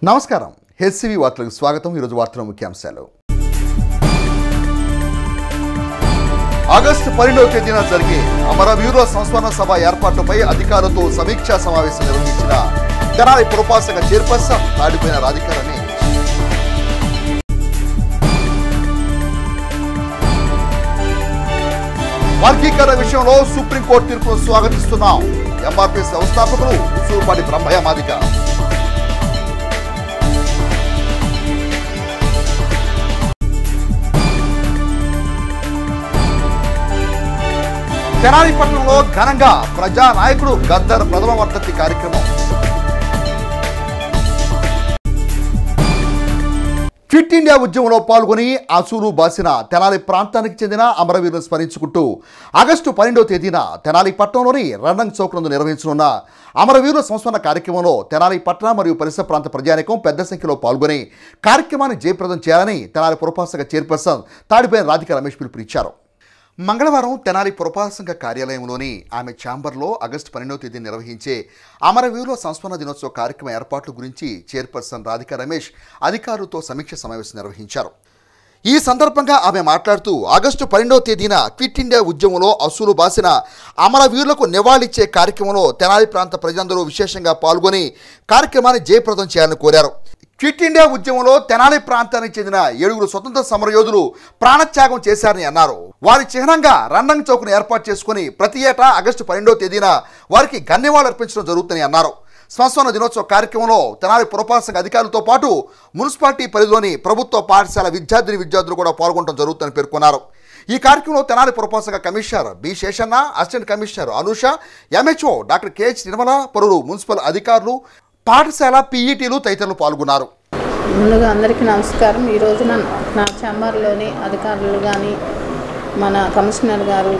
నమస్కారం. హెచ్సివి వార్తలకు స్వాగతం. ఈరోజు వార్తల ముఖ్యాంశాలు. ఆగస్టు 12వ తేదీన జరిగే అమరవీరుల సంస్మరణ సభ ఏర్పాటుపై అధికారులతో సమీక్షా సమావేశం నిర్వహించిన తెనాలి పురపాలక చైర్పర్సన్ తాడిపోయిన రాధికా రమేష్. వర్గీకరణ విషయంలో సుప్రీంకోర్టు తీర్పును స్వాగతిస్తున్నాం. ఎంఆర్పీఎస్ వ్యవస్థాపకులు ఉసూరుపాటి బ్రహ్మయ్య మాదిక. తెనాలి పట్టణంలో ఘనంగా ప్రజానాయకుడు గద్దర్ ప్రథమ వర్ధంతి కార్యక్రమం. ఫిట్ ఇండియా ఉద్యమంలో పాల్గొని అసూలు బాసిన తెనాలి ప్రాంతానికి చెందిన అమరవీరులను స్మరించుకుంటూ ఆగస్టు 12వ తేదీన తెనాలి పట్టణంలోని రణంగ్ చౌక్ నందు నిర్వహించనున్న అమరవీరుల సంస్మరణ కార్యక్రమంలో తెనాలి పట్టణ మరియు పరిసర ప్రాంత ప్రజానీకం పెద్ద సంఖ్యలో పాల్గొని కార్యక్రమాన్ని జయప్రదం చేయాలని తెనాలి పురపాలక చైర్పర్సన్ తాడిపోయిన రాధికా రమేష్ పిలుపునిచ్చారు. మంగళవారం తెనాలి పురపాలక సంఘ కార్యాలయంలోని ఆమె ఛాంబర్లో ఆగస్టు 12వ తేదీన నిర్వహించే అమరవీరుల సంస్మరణ దినోత్సవ కార్యక్రమ ఏర్పాట్ల గురించి చైర్పర్సన్ రాధికా రమేష్ అధికారులతో సమీక్ష సమావేశం నిర్వహించారు. ఈ సందర్భంగా ఆమె మాట్లాడుతూ ఆగస్టు 12వ తేదీన క్విట్ ఇండియా ఉద్యమంలో అసూలు బాసిన అమరవీరులకు నివాళిచ్చే కార్యక్రమంలో తెనాలి ప్రాంత ప్రజలందరూ విశేషంగా పాల్గొని కార్యక్రమాన్ని జయప్రదం చేయాలని కోరారు. క్విట్ ఇండియా ఉద్యమంలో తెనాలి ప్రాంతానికి చెందిన 7 స్వతంత్ర సమరయోధులు ప్రాణత్యాగం చేశారని అన్నారు. వారి చిహ్నంగా రణంగ్ చౌక్ను ఏర్పాటు చేసుకుని ప్రతి ఏటా ఆగస్టు 12వ తేదీన వారికి ధన్యవాదాలు అర్పించడం జరుగుతుందని అన్నారు. సంస్మరణ దినోత్సవ కార్యక్రమంలో తెనాలి పురపాలక అధికారులతో పాటు మున్సిపాలిటీ పరిధిలోని ప్రభుత్వ పాఠశాల విద్యార్థులు కూడా పాల్గొనడం జరుగుతుందని పేర్కొన్నారు. ఈ కార్యక్రమంలో తెనాలి పురపాలక commissioner B Seshanna, assistant commissioner Anusha, MHO doctor KH Nirmala, పలువురు మున్సిపల్ అధికారులు, పాఠశాల పీఈటీలు తదితరులు పాల్గొన్నారు. ముందుగా అందరికీ నమస్కారం. ఈ రోజున నా ఛాంబర్లోని అధికారులు కానీ మన కమిషనర్ గారు,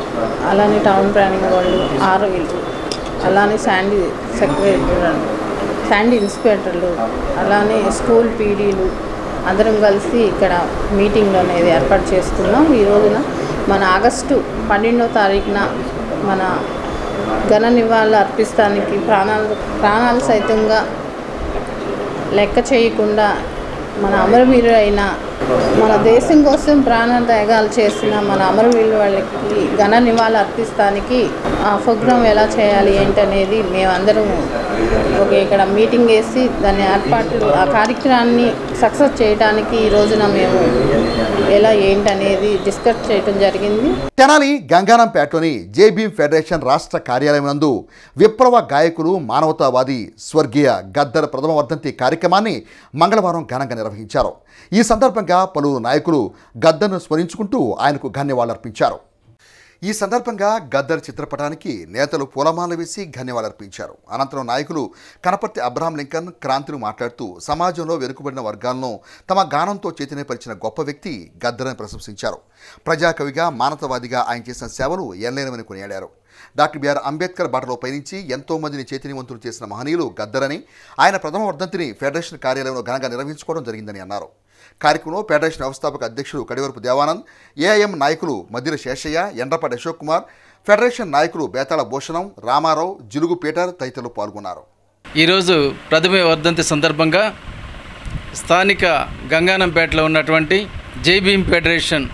అలానే టౌన్ ప్లానింగ్ వాళ్ళు, ఆర్ఓలు, అలానే శాండీ ఇన్స్పెక్టర్లు, అలానే స్కూల్ పీడీలు అందరం కలిసి ఇక్కడ మీటింగ్ అనేది ఏర్పాటు చేసుకున్నాం. ఈ రోజున మన ఆగస్టు 12వ తారీఖున మన ఘన నివాళులు అర్పిస్తానికి ప్రాణాలు సైతంగా లెక్క చేయకుండా మన అమరవీరులు అయిన మన దేశం కోసం ప్రాణత్యాగాలు చేసిన మన అమరవీరుల వాళ్ళకి ఘన నివాళులు అర్పిస్తానికి ఆ ప్రోగ్రాం ఎలా చేయాలి ఏంటనేది మేమందరం ఇక్కడ మీటింగ్ వేసి దాని ఏర్పాట్లు ఆ కార్యక్రమాన్ని సక్సెస్ చేయడానికి ఈ రోజున మేము ఎలా ఏంటనేది డిస్కస్ చేయడం జరిగింది. తెనాలి గంగానంపేటలోని జేబీఎం ఫెడరేషన్ రాష్ట్ర కార్యాలయం నందు విప్లవ గాయకులు, మానవతావాది స్వర్గీయ గద్దర్ ప్రథమ వర్ధంతి కార్యక్రమాన్ని మంగళవారం ఘనంగా నిర్వహించారు. ఈ సందర్భంగా పలువురు నాయకులు గద్దర్ను స్మరించుకుంటూ ఆయనకు ధన్యవాదాలర్పించారు. ఈ సందర్భంగా గద్దర్ చిత్రపటానికి నేతలు పూలమాలలు వేసి ధన్యవాదాలర్పించారు. అనంతరం నాయకులు కనపర్తి అబ్రహాం లింకన్, క్రాంతిలు మాట్లాడుతూ సమాజంలో వెనుకబడిన వర్గాలను తమ గానంతో చైతన్యపరిచిన గొప్ప వ్యక్తి గద్దర్ అని ప్రశంసించారు. ప్రజాకవిగా, మానవతావాదిగా ఆయన చేసిన సేవలు ఎనలేనివని కొనియాడారు. డాక్టర్ బిఆర్ అంబేద్కర్ బాటలో పయనించి ఎంతో మందిని చైతన్యవంతులు చేసిన మహనీయులు గద్దర్ అని, ఆయన ప్రథమ వర్ధంతిని ఫెడరేషన్ కార్యాలయంలో ఘనంగా నిర్వహించుకోవడం జరిగిందని అన్నారు. కార్యక్రమంలో ఫెడరేషన్ వ్యవస్థాపక అధ్యక్షుడు కడివరపు దేవానంద్, ఏఐఎం నాయకులు మద్దిర శేషయ్య, ఎండ్రపాటి అశోక్ కుమార్, ఫెడరేషన్ నాయకులు బేతాళ భూషణం, రామారావు, జిలుగు పీటర్ తదితరులు పాల్గొన్నారు. ఈరోజు ప్రథమ వర్ధంతి సందర్భంగా స్థానిక గంగానంపేటలో ఉన్నటువంటి జేబీఎం ఫెడరేషన్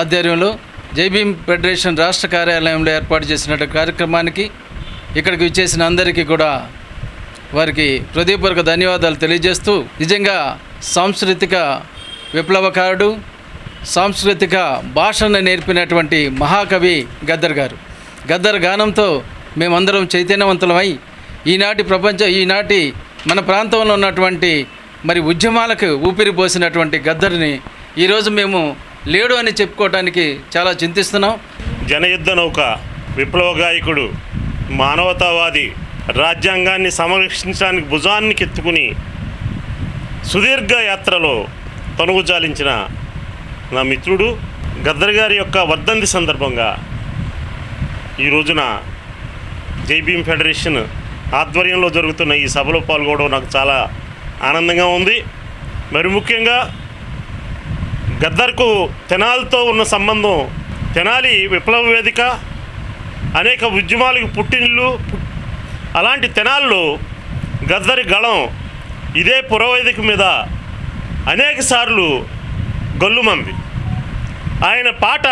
ఆధ్వర్యంలో జేబీఎం ఫెడరేషన్ రాష్ట్ర కార్యాలయంలో ఏర్పాటు చేసిన కార్యక్రమానికి ఇక్కడికి విచ్చేసిన అందరికీ కూడా వారికి హృదయపూర్వక ధన్యవాదాలు తెలియజేస్తూ, నిజంగా సాంస్కృతిక విప్లవకారుడు, సాంస్కృతిక భాషను నేర్పినటువంటి మహాకవి గద్దర్ గారు. గద్దర్ గానంతో మేమందరం చైతన్యవంతులమై ఈనాటి మన ప్రాంతంలో ఉన్నటువంటి ఉద్యమాలకు ఊపిరి పోసినటువంటి గద్దర్ని ఈరోజు మేము లేడు అని చెప్పుకోవడానికి చాలా చింతిస్తున్నాం. జనయుద్ధ నౌక, విప్లవ గాయకుడు, మానవతావాది, రాజ్యాంగాన్ని సంరక్షించడానికి భుజానికి ఎత్తుకుని సుదీర్ఘ యాత్రలో తనుగుజాలించిన నా మిత్రుడు గద్దర్ గారి యొక్క వర్ధంతి సందర్భంగా ఈ రోజున జేబీఎం ఫెడరేషన్ ఆధ్వర్యంలో జరుగుతున్న ఈ సభలో పాల్గొనడం నాకు చాలా ఆనందంగా ఉంది. మరి ముఖ్యంగా గద్దర్కు తెనాలితో ఉన్న సంబంధం, తెనాలి విప్లవ వేదిక, అనేక ఉద్యమాలకు పుట్టినిల్లు. అలాంటి తెనాల్లో గద్దరి గళం ఇదే పురవేదిక మీద అనేక సార్లు గొల్లుమంది. ఆయన పాట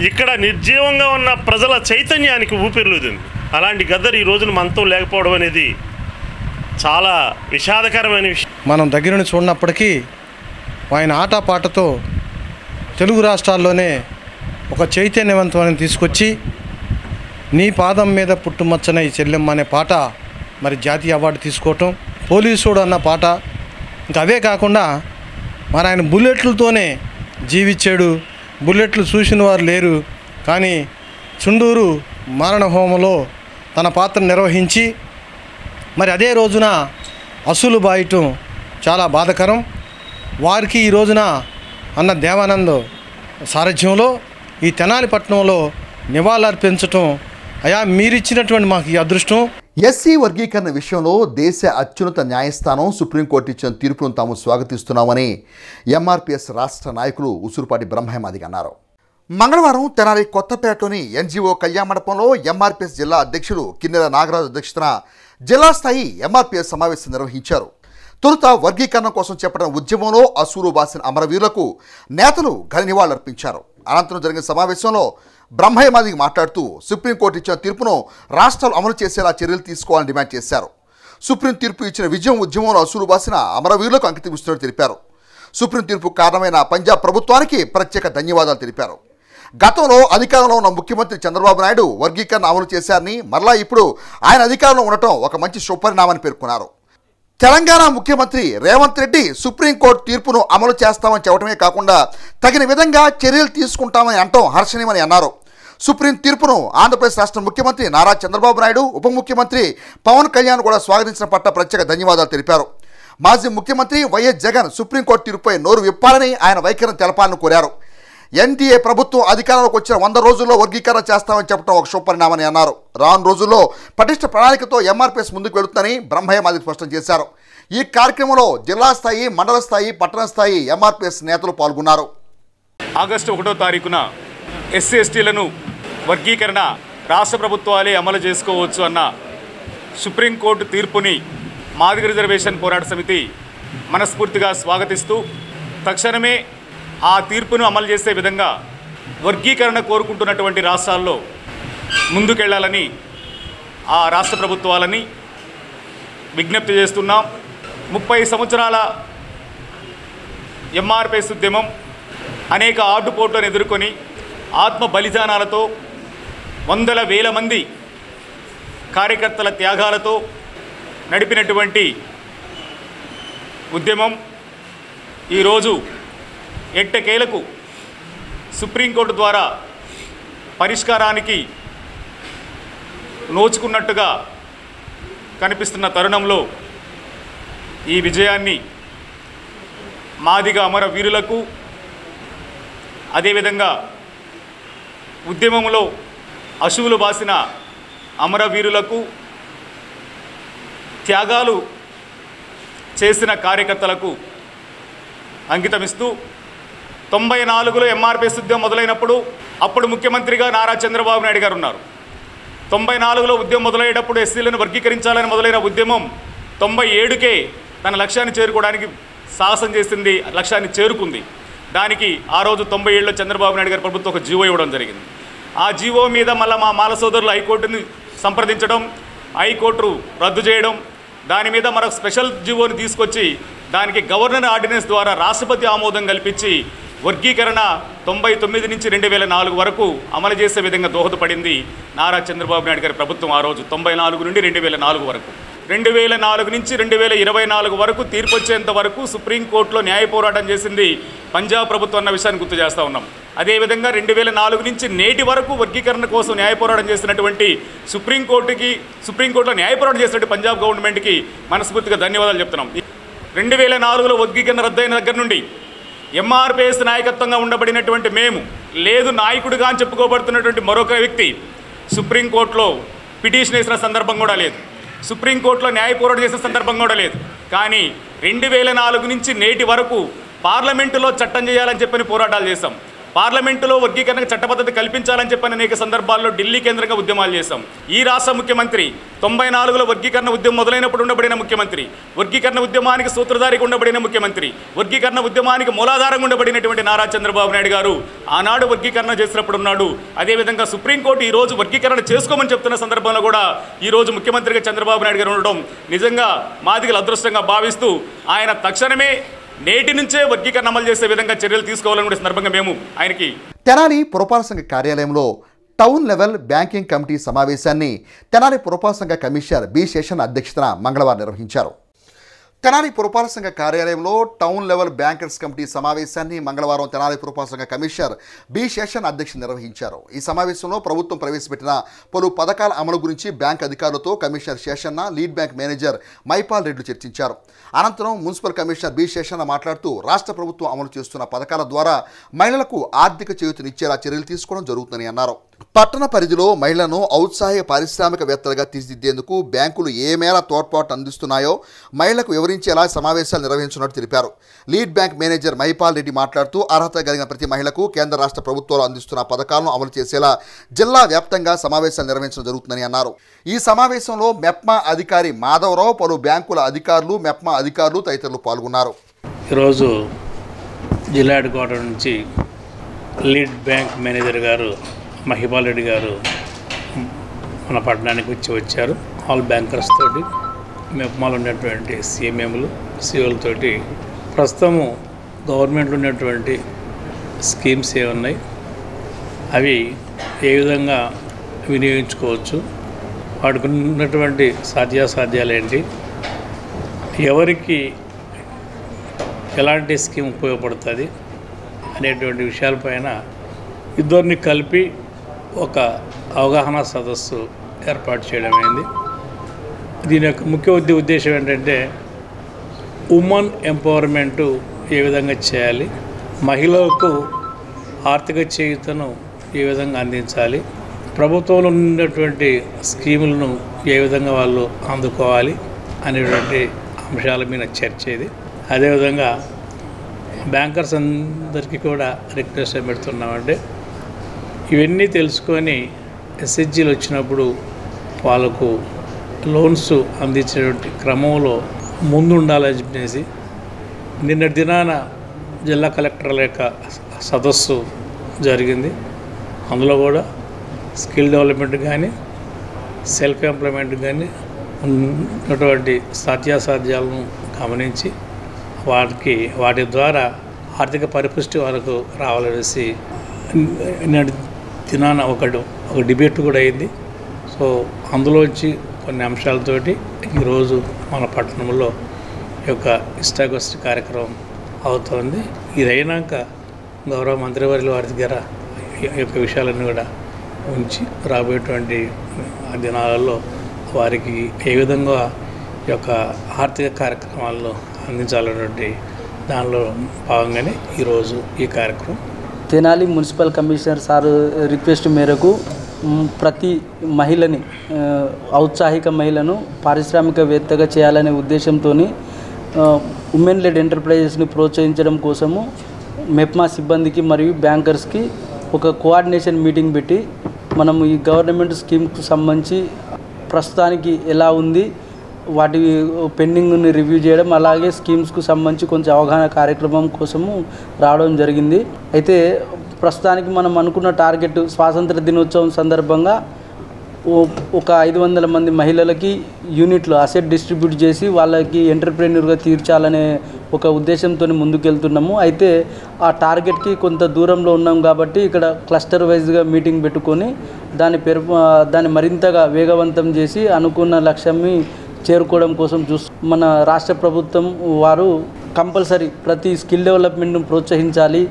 ఇక్కడ నిర్జీవంగా ఉన్న ప్రజల చైతన్యానికి ఊపిరిలుదింది. అలాంటి గద్దర్ ఈ రోజున మనతో లేకపోవడం అనేది చాలా విషాదకరమైన విషయం. మనం దగ్గరుండి చూడనప్పటికీ ఆయన ఆటపాటతో తెలుగు రాష్ట్రాల్లోనే ఒక చైతన్యవంతమైన తీసుకొచ్చి నీ పాదం మీద పుట్టుమచ్చన ఈ చెల్లెమ్మ అనే పాట మరి జాతీయ అవార్డు తీసుకోవటం, పోలీసుడు అన్న పాట, ఇంకా అవే కాకుండా మరి ఆయన బుల్లెట్లతోనే జీవించాడు. బుల్లెట్లు చూసిన వారు లేరు, కానీ చుండూరు మారణ హోమంలో తన పాత్ర నిర్వహించి మరి అదే రోజున అసూలు బాయటం చాలా బాధాకరం. వారికి ఈ రోజున అన్న దేవానంద్ సారథ్యంలో ఈ తెనాలి పట్టణంలో నివాళులర్పించటం, అయా మీరిచ్చినటువంటి మాకు ఈ అదృష్టం. ఎస్సీ వర్గీకరణ విషయంలో దేశ అత్యున్నత న్యాయస్థానం సుప్రీంకోర్టు ఇచ్చిన తీర్పును తాము స్వాగతిస్తున్నామని ఎంఆర్పీఎస్ రాష్ట్ర నాయకులు ఉసురుపాటి బ్రహ్మమాదిగ అన్నారు. మంగళవారం తెనాలి కొత్తపేటలోని ఎన్జీఓ కళ్యాణ మండపంలో ఎంఆర్పీఎస్ జిల్లా అధ్యక్షులు కిన్నెర నాగరాజు అధ్యక్షతన జిల్లా స్థాయి ఎంఆర్పీఎస్ సమావేశం నిర్వహించారు. తొలుత వర్గీకరణ కోసం చేపట్టిన ఉద్యమంలో అసూలు బాసిన అమరవీరులకు నేతలు ఘన నివాళులర్పించారు. అనంతరం జరిగిన సమావేశంలో బ్రహ్మమాదిగ మాట్లాడుతూ సుప్రీంకోర్టు ఇచ్చిన తీర్పును రాష్ట్రాలు అమలు చేసేలా చర్యలు తీసుకోవాలని డిమాండ్ చేశారు. సుప్రీం తీర్పు ఇచ్చిన విజయం ఉద్యమంలో అసూలు బాసిన అమరవీరులకు అంకితం ఇస్తున్నట్టు తెలిపారు. సుప్రీం తీర్పు కారణమైన పంజాబ్ ప్రభుత్వానికి ప్రత్యేక ధన్యవాదాలు తెలిపారు. గతంలో అధికారంలో ఉన్న ముఖ్యమంత్రి చంద్రబాబు నాయుడు వర్గీకరణ అమలు చేశారని, మరలా ఇప్పుడు ఆయన అధికారంలో ఉండటం ఒక మంచి శుభపరిణామని పేర్కొన్నారు. తెలంగాణ ముఖ్యమంత్రి రేవంత్ రెడ్డి సుప్రీంకోర్టు తీర్పును అమలు చేస్తామని చెప్పడమే కాకుండా తగిన విధంగా చర్యలు తీసుకుంటామని అనటం హర్షణీయమని అన్నారు. సుప్రీం తీర్పును ఆంధ్రప్రదేశ్ రాష్ట్ర ముఖ్యమంత్రి నారా చంద్రబాబు నాయుడు, ఉప ముఖ్యమంత్రి పవన్ కళ్యాణ్ కూడా స్వాగతించిన పట్ల ప్రత్యేక ధన్యవాదాలు తెలిపారు. మాజీ ముఖ్యమంత్రి వైఎస్ జగన్ సుప్రీంకోర్టు తీర్పుపై నోరు విప్పాలని, ఆయన వైఖరిని తెలపాలని కోరారు. ఎన్డీఏ ప్రభుత్వం అధికారంలోకి వచ్చిన 100 రోజుల్లో వర్గీకరణ చేస్తామని చెప్పడం ఒక శుభపరిణామని అన్నారు. రాను రోజుల్లో పటిష్ట ప్రణాళికతో ఎంఆర్పీఎస్ ముందుకు వెళుతుందని బ్రహ్మమాదిగ స్పష్టం చేశారు. ఈ కార్యక్రమంలో జిల్లా స్థాయి, మండల స్థాయి, పట్టణ స్థాయి ఎంఆర్పీఎస్ నేతలు పాల్గొన్నారు. ఆగస్టు 1వ తారీఖున ఎస్సీ ఎస్టీలను వర్గీకరణ రాష్ట్ర ప్రభుత్వాలే అమలు చేసుకోవచ్చు అన్న సుప్రీంకోర్టు తీర్పుని మాదిగ రిజర్వేషన్ పోరాట సమితి మనస్ఫూర్తిగా స్వాగతిస్తూ తక్షణమే ఆ తీర్పును అమలు చేసే విధంగా వర్గీకరణ కోరుకుంటున్నటువంటి రాష్ట్రాల్లో ముందుకెళ్లాలని ఆ రాష్ట్ర ప్రభుత్వాలని విజ్ఞప్తి చేస్తున్నాం. 30 సంవత్సరాల ఎంఆర్పీఎస్ ఉద్యమం అనేక ఆటుపోట్లను ఎదుర్కొని ఆత్మ బలిదానాలతో వందల వేల మంది కార్యకర్తల త్యాగాలతో నడిపినటువంటి ఉద్యమం ఈరోజు ఎట్టకేలకు సుప్రీంకోర్టు ద్వారా పరిష్కారానికి నోచుకున్నట్టుగా కనిపిస్తున్న తరుణంలో ఈ విజయాన్ని మాదిగ అమర వీరులకు, అదేవిధంగా ఉద్యమంలో అశువులు బాసిన అమరవీరులకు, త్యాగాలు చేసిన కార్యకర్తలకు అంకితమిస్తూ 94లో ఎంఆర్పీఎస్ ఉద్యమం మొదలైనప్పుడు అప్పుడు ముఖ్యమంత్రిగా నారా చంద్రబాబు నాయుడు గారు ఉన్నారు. 94లో ఉద్యమం మొదలయ్యేటప్పుడు ఎస్సీలను వర్గీకరించాలని మొదలైన ఉద్యమం 97కే తన లక్ష్యాన్ని చేరుకోవడానికి సాహసం చేసింది, లక్ష్యాన్ని చేరుకుంది. దానికి ఆ రోజు 97లో చంద్రబాబు నాయుడు గారి ప్రభుత్వం ఒక జీవో ఇవ్వడం జరిగింది. ఆ జీవో మీద మళ్ళీ మా మాల సోదరులు హైకోర్టుని సంప్రదించడం, హైకోర్టు రద్దు చేయడం, దాని మీద మరొక స్పెషల్ జీవోని తీసుకొచ్చి దానికి గవర్నర్ ఆర్డినెన్స్ ద్వారా రాష్ట్రపతి ఆమోదం కల్పించి వర్గీకరణ 99 నుంచి 2004 వరకు అమలు చేసే విధంగా దోహదపడింది నారా చంద్రబాబు నాయుడు గారి ప్రభుత్వం. ఆ రోజు 94 నుండి 2004 వరకు, 2004 నుంచి 2024 వరకు తీర్పు వచ్చేంత వరకు సుప్రీంకోర్టులో న్యాయ పోరాటం చేసింది పంజాబ్ ప్రభుత్వం అన్న విషయాన్ని గుర్తు చేస్తూ ఉన్నాం. అదేవిధంగా 2004 నుంచి నేటి వరకు వర్గీకరణ కోసం న్యాయ పోరాటం చేసినటువంటి సుప్రీంకోర్టులో న్యాయ పోరాటం చేసినటువంటి పంజాబ్ గవర్నమెంట్కి మనస్ఫూర్తిగా ధన్యవాదాలు చెప్తున్నాం. 2004లో వర్గీకరణ రద్దయిన దగ్గర నుండి ఎంఆర్పీఎస్ నాయకత్వంగా ఉండబడినటువంటి మేము, లేదు నాయకుడిగా అని చెప్పుకోబడుతున్నటువంటి మరొక వ్యక్తి సుప్రీంకోర్టులో పిటిషన్ వేసిన సందర్భం కూడా లేదు, సుప్రీంకోర్టులో న్యాయ పోరాటం చేసిన సందర్భం కూడా లేదు. కానీ 2004 నుంచి నేటి వరకు పార్లమెంటులో చట్టం చేయాలని చెప్పని పోరాటాలు చేశాం. పార్లమెంటులో వర్గీకరణకు చట్టబద్ధత కల్పించాలని చెప్పని అనేక సందర్భాల్లో ఢిల్లీ కేంద్రంగా ఉద్యమాలు చేశాం. ఈ రాష్ట్ర ముఖ్యమంత్రి 94లో వర్గీకరణ ఉద్యమం మొదలైనప్పుడు ఉండబడిన ముఖ్యమంత్రి, వర్గీకరణ ఉద్యమానికి సూత్రధారిగా ఉండబడిన ముఖ్యమంత్రి, వర్గీకరణ ఉద్యమానికి మూలాధారంగా ఉండబడినటువంటి నారా చంద్రబాబు నాయుడు గారు ఆనాడు వర్గీకరణ చేసినప్పుడు ఉన్నాడు. అదేవిధంగా సుప్రీంకోర్టు ఈరోజు వర్గీకరణ చేసుకోమని చెప్తున్న సందర్భంలో కూడా ఈరోజు ముఖ్యమంత్రిగా చంద్రబాబు నాయుడు గారు ఉండడం నిజంగా మాదిగల అదృష్టంగా భావిస్తూ ఆయన తక్షణమే నేటి నుంచే వర్గీకరణ అమలు చేసే విధంగా చర్యలు తీసుకోవాలనే సందర్భంగా మేము ఆయనకి తెనాలి పురపాలక సంఘ కార్యాలయంలో టౌన్ లెవెల్ బ్యాంకింగ్ కమిటీ సమావేశాన్ని తెనాలి పురపాలక సంఘ కమిషనర్ బి శేషన్ అధ్యక్షతన మంగళవారం నిర్వహించారు. తెనాలి పురపాలక సంఘ కార్యాలయంలో టౌన్ లెవెల్ బ్యాంకర్స్ కమిటీ సమావేశాన్ని మంగళవారం తెనాలి పురపాలక సంఘ కమిషనర్ బి శేషన్ అధ్యక్షత నిర్వహించారు. ఈ సమావేశంలో ప్రభుత్వం ప్రవేశపెట్టిన పలు పథకాల అమలు గురించి బ్యాంక్ అధికారులతో commissioner Seshanna, lead bank manager Mypal Reddy చర్చించారు. అనంతరం మున్సిపల్ కమిషనర్ బి శేషన్న మాట్లాడుతూ రాష్ట్ర ప్రభుత్వం అమలు చేస్తున్న పథకాల ద్వారా మహిళలకు ఆర్థిక చేయూతనిచ్చేలా చర్యలు తీసుకోవడం జరుగుతుందని అన్నారు. పట్టణ పరిధిలో మహిళలను ఔత్సాహిక పారిశ్రామికవేత్తలుగా తీర్చిదిద్దేందుకు బ్యాంకులు ఏ మేర తోడ్పాటు అందిస్తున్నాయో మహిళలకు వివరించేలా సమావేశాలు నిర్వహించినట్టు తెలిపారు. Lead bank manager Mypal Reddy మాట్లాడుతూ అర్హత కలిగిన ప్రతి మహిళకు కేంద్ర రాష్ట్ర ప్రభుత్వాలు అందిస్తున్న పథకాలను అమలు చేసేలా జిల్లా వ్యాప్తంగా సమావేశాలు నిర్వహించడం జరుగుతుందని అన్నారు. ఈ సమావేశంలో మెప్మా అధికారి మాధవరావు, పలు బ్యాంకుల అధికారులు, మెప్మా అధికారులు తదితరులు పాల్గొన్నారు. ఈరోజు జిల్లా హెడ్ క్వార్టర్ నుంచి లీడ్ బ్యాంక్ మేనేజర్ గారు మహిపాల్ రెడ్డి గారు మన పట్టణానికి వచ్చారు. ఆల్ బ్యాంకర్స్ తోటి, మెప్మాలో ఉన్నటువంటి సిఎంఎంలు, సిఓలతోటి ప్రస్తుతము గవర్నమెంట్లో ఉన్నటువంటి స్కీమ్స్ ఏమున్నాయి, అవి ఏ విధంగా వినియోగించుకోవచ్చు, వాటికి ఉన్నటువంటి సాధ్యాసాధ్యాలు ఏంటి, ఎవరికి ఎలాంటి స్కీమ్ ఉపయోగపడుతుంది అనేటువంటి విషయాలపైన ఇద్దరిని కలిపి ఒక అవగాహన సదస్సు ఏర్పాటు చేయడం అయింది. దీని యొక్క ముఖ్య ఉద్దేశం ఏంటంటే ఉమెన్ ఎంపవర్మెంటు ఏ విధంగా చేయాలి, మహిళలకు ఆర్థిక చేయూతను ఏ విధంగా అందించాలి, ప్రభుత్వంలో ఉన్నటువంటి స్కీములను ఏ విధంగా వాళ్ళు అందుకోవాలి అనేటువంటి అంశాల మీద చర్చ ఇది. అదేవిధంగా బ్యాంకర్స్ అందరికీ కూడా రిక్వెస్ట్ పెడుతున్నామంటే ఇవన్నీ తెలుసుకొని ఎస్హెచ్జీలు వచ్చినప్పుడు వాళ్ళకు లోన్స్ అందించేటువంటి క్రమంలో ముందు ఉండాలని చెప్పేసి నిన్నటి దినాన జిల్లా కలెక్టర్ల యొక్క సదస్సు జరిగింది. అందులో కూడా స్కిల్ డెవలప్మెంట్ కానీ సెల్ఫ్ ఎంప్లాయ్మెంట్ కానీ ఉన్నటువంటి సాధ్యాసాధ్యాలను గమనించి వాటి ద్వారా ఆర్థిక పరిపుష్టి వాళ్ళకు రావాలనేసి దినాన ఒక డిబేట్ కూడా అయింది. సో అందులోంచి కొన్ని అంశాలతోటి ఈరోజు మన పట్టణంలో ఈ యొక్క ఇష్టాగోష్ఠి కార్యక్రమం అవుతుంది. ఇది అయినాక గౌరవ మంత్రివర్యుల వారి దగ్గర ఈ యొక్క విషయాలన్నీ కూడా ఉంచి రాబోయేటువంటి దినాలలో వారికి ఏ విధంగా ఈ యొక్క ఆర్థిక కార్యక్రమాల్లో అందించాలన్నటువంటి దానిలో భాగంగానే ఈరోజు ఈ కార్యక్రమం. Tenali municipal commissioner sir request మేరకు ప్రతి మహిళని, ఔత్సాహిక మహిళను పారిశ్రామికవేత్తగా చేయాలనే ఉద్దేశంతో ఉమెన్ లెడ్ ఎంటర్ప్రైజెస్ని ప్రోత్సహించడం కోసము మెప్మా సిబ్బందికి మరియు బ్యాంకర్స్కి ఒక కోఆర్డినేషన్ మీటింగ్ పెట్టి మనము ఈ గవర్నమెంట్ స్కీమ్కి సంబంధించి ప్రస్తుతానికి ఎలా ఉంది, వాటి పెండింగ్ని రివ్యూ చేయడం, అలాగే స్కీమ్స్కు సంబంధించి కొంచెం అవగాహన కార్యక్రమం కోసము రావడం జరిగింది. అయితే ప్రస్తుతానికి మనం అనుకున్న టార్గెట్ స్వాతంత్ర దినోత్సవం సందర్భంగా ఒక 500 మంది మహిళలకి యూనిట్లు అసెట్ డిస్ట్రిబ్యూట్ చేసి వాళ్ళకి ఎంటర్ప్రెన్యూర్గా తీర్చాలనే ఒక ఉద్దేశంతో ముందుకెళ్తున్నాము. అయితే ఆ టార్గెట్కి కొంత దూరంలో ఉన్నాం కాబట్టి ఇక్కడ క్లస్టర్ వైజ్గా మీటింగ్ పెట్టుకొని దాన్ని మరింతగా వేగవంతం చేసి అనుకున్న లక్ష్యాన్ని చేరుకోవడం కోసం మన రాష్ట్ర ప్రభుత్వం వారు కంపల్సరీ ప్రతి స్కిల్ డెవలప్మెంట్ను ప్రోత్సహించాలి,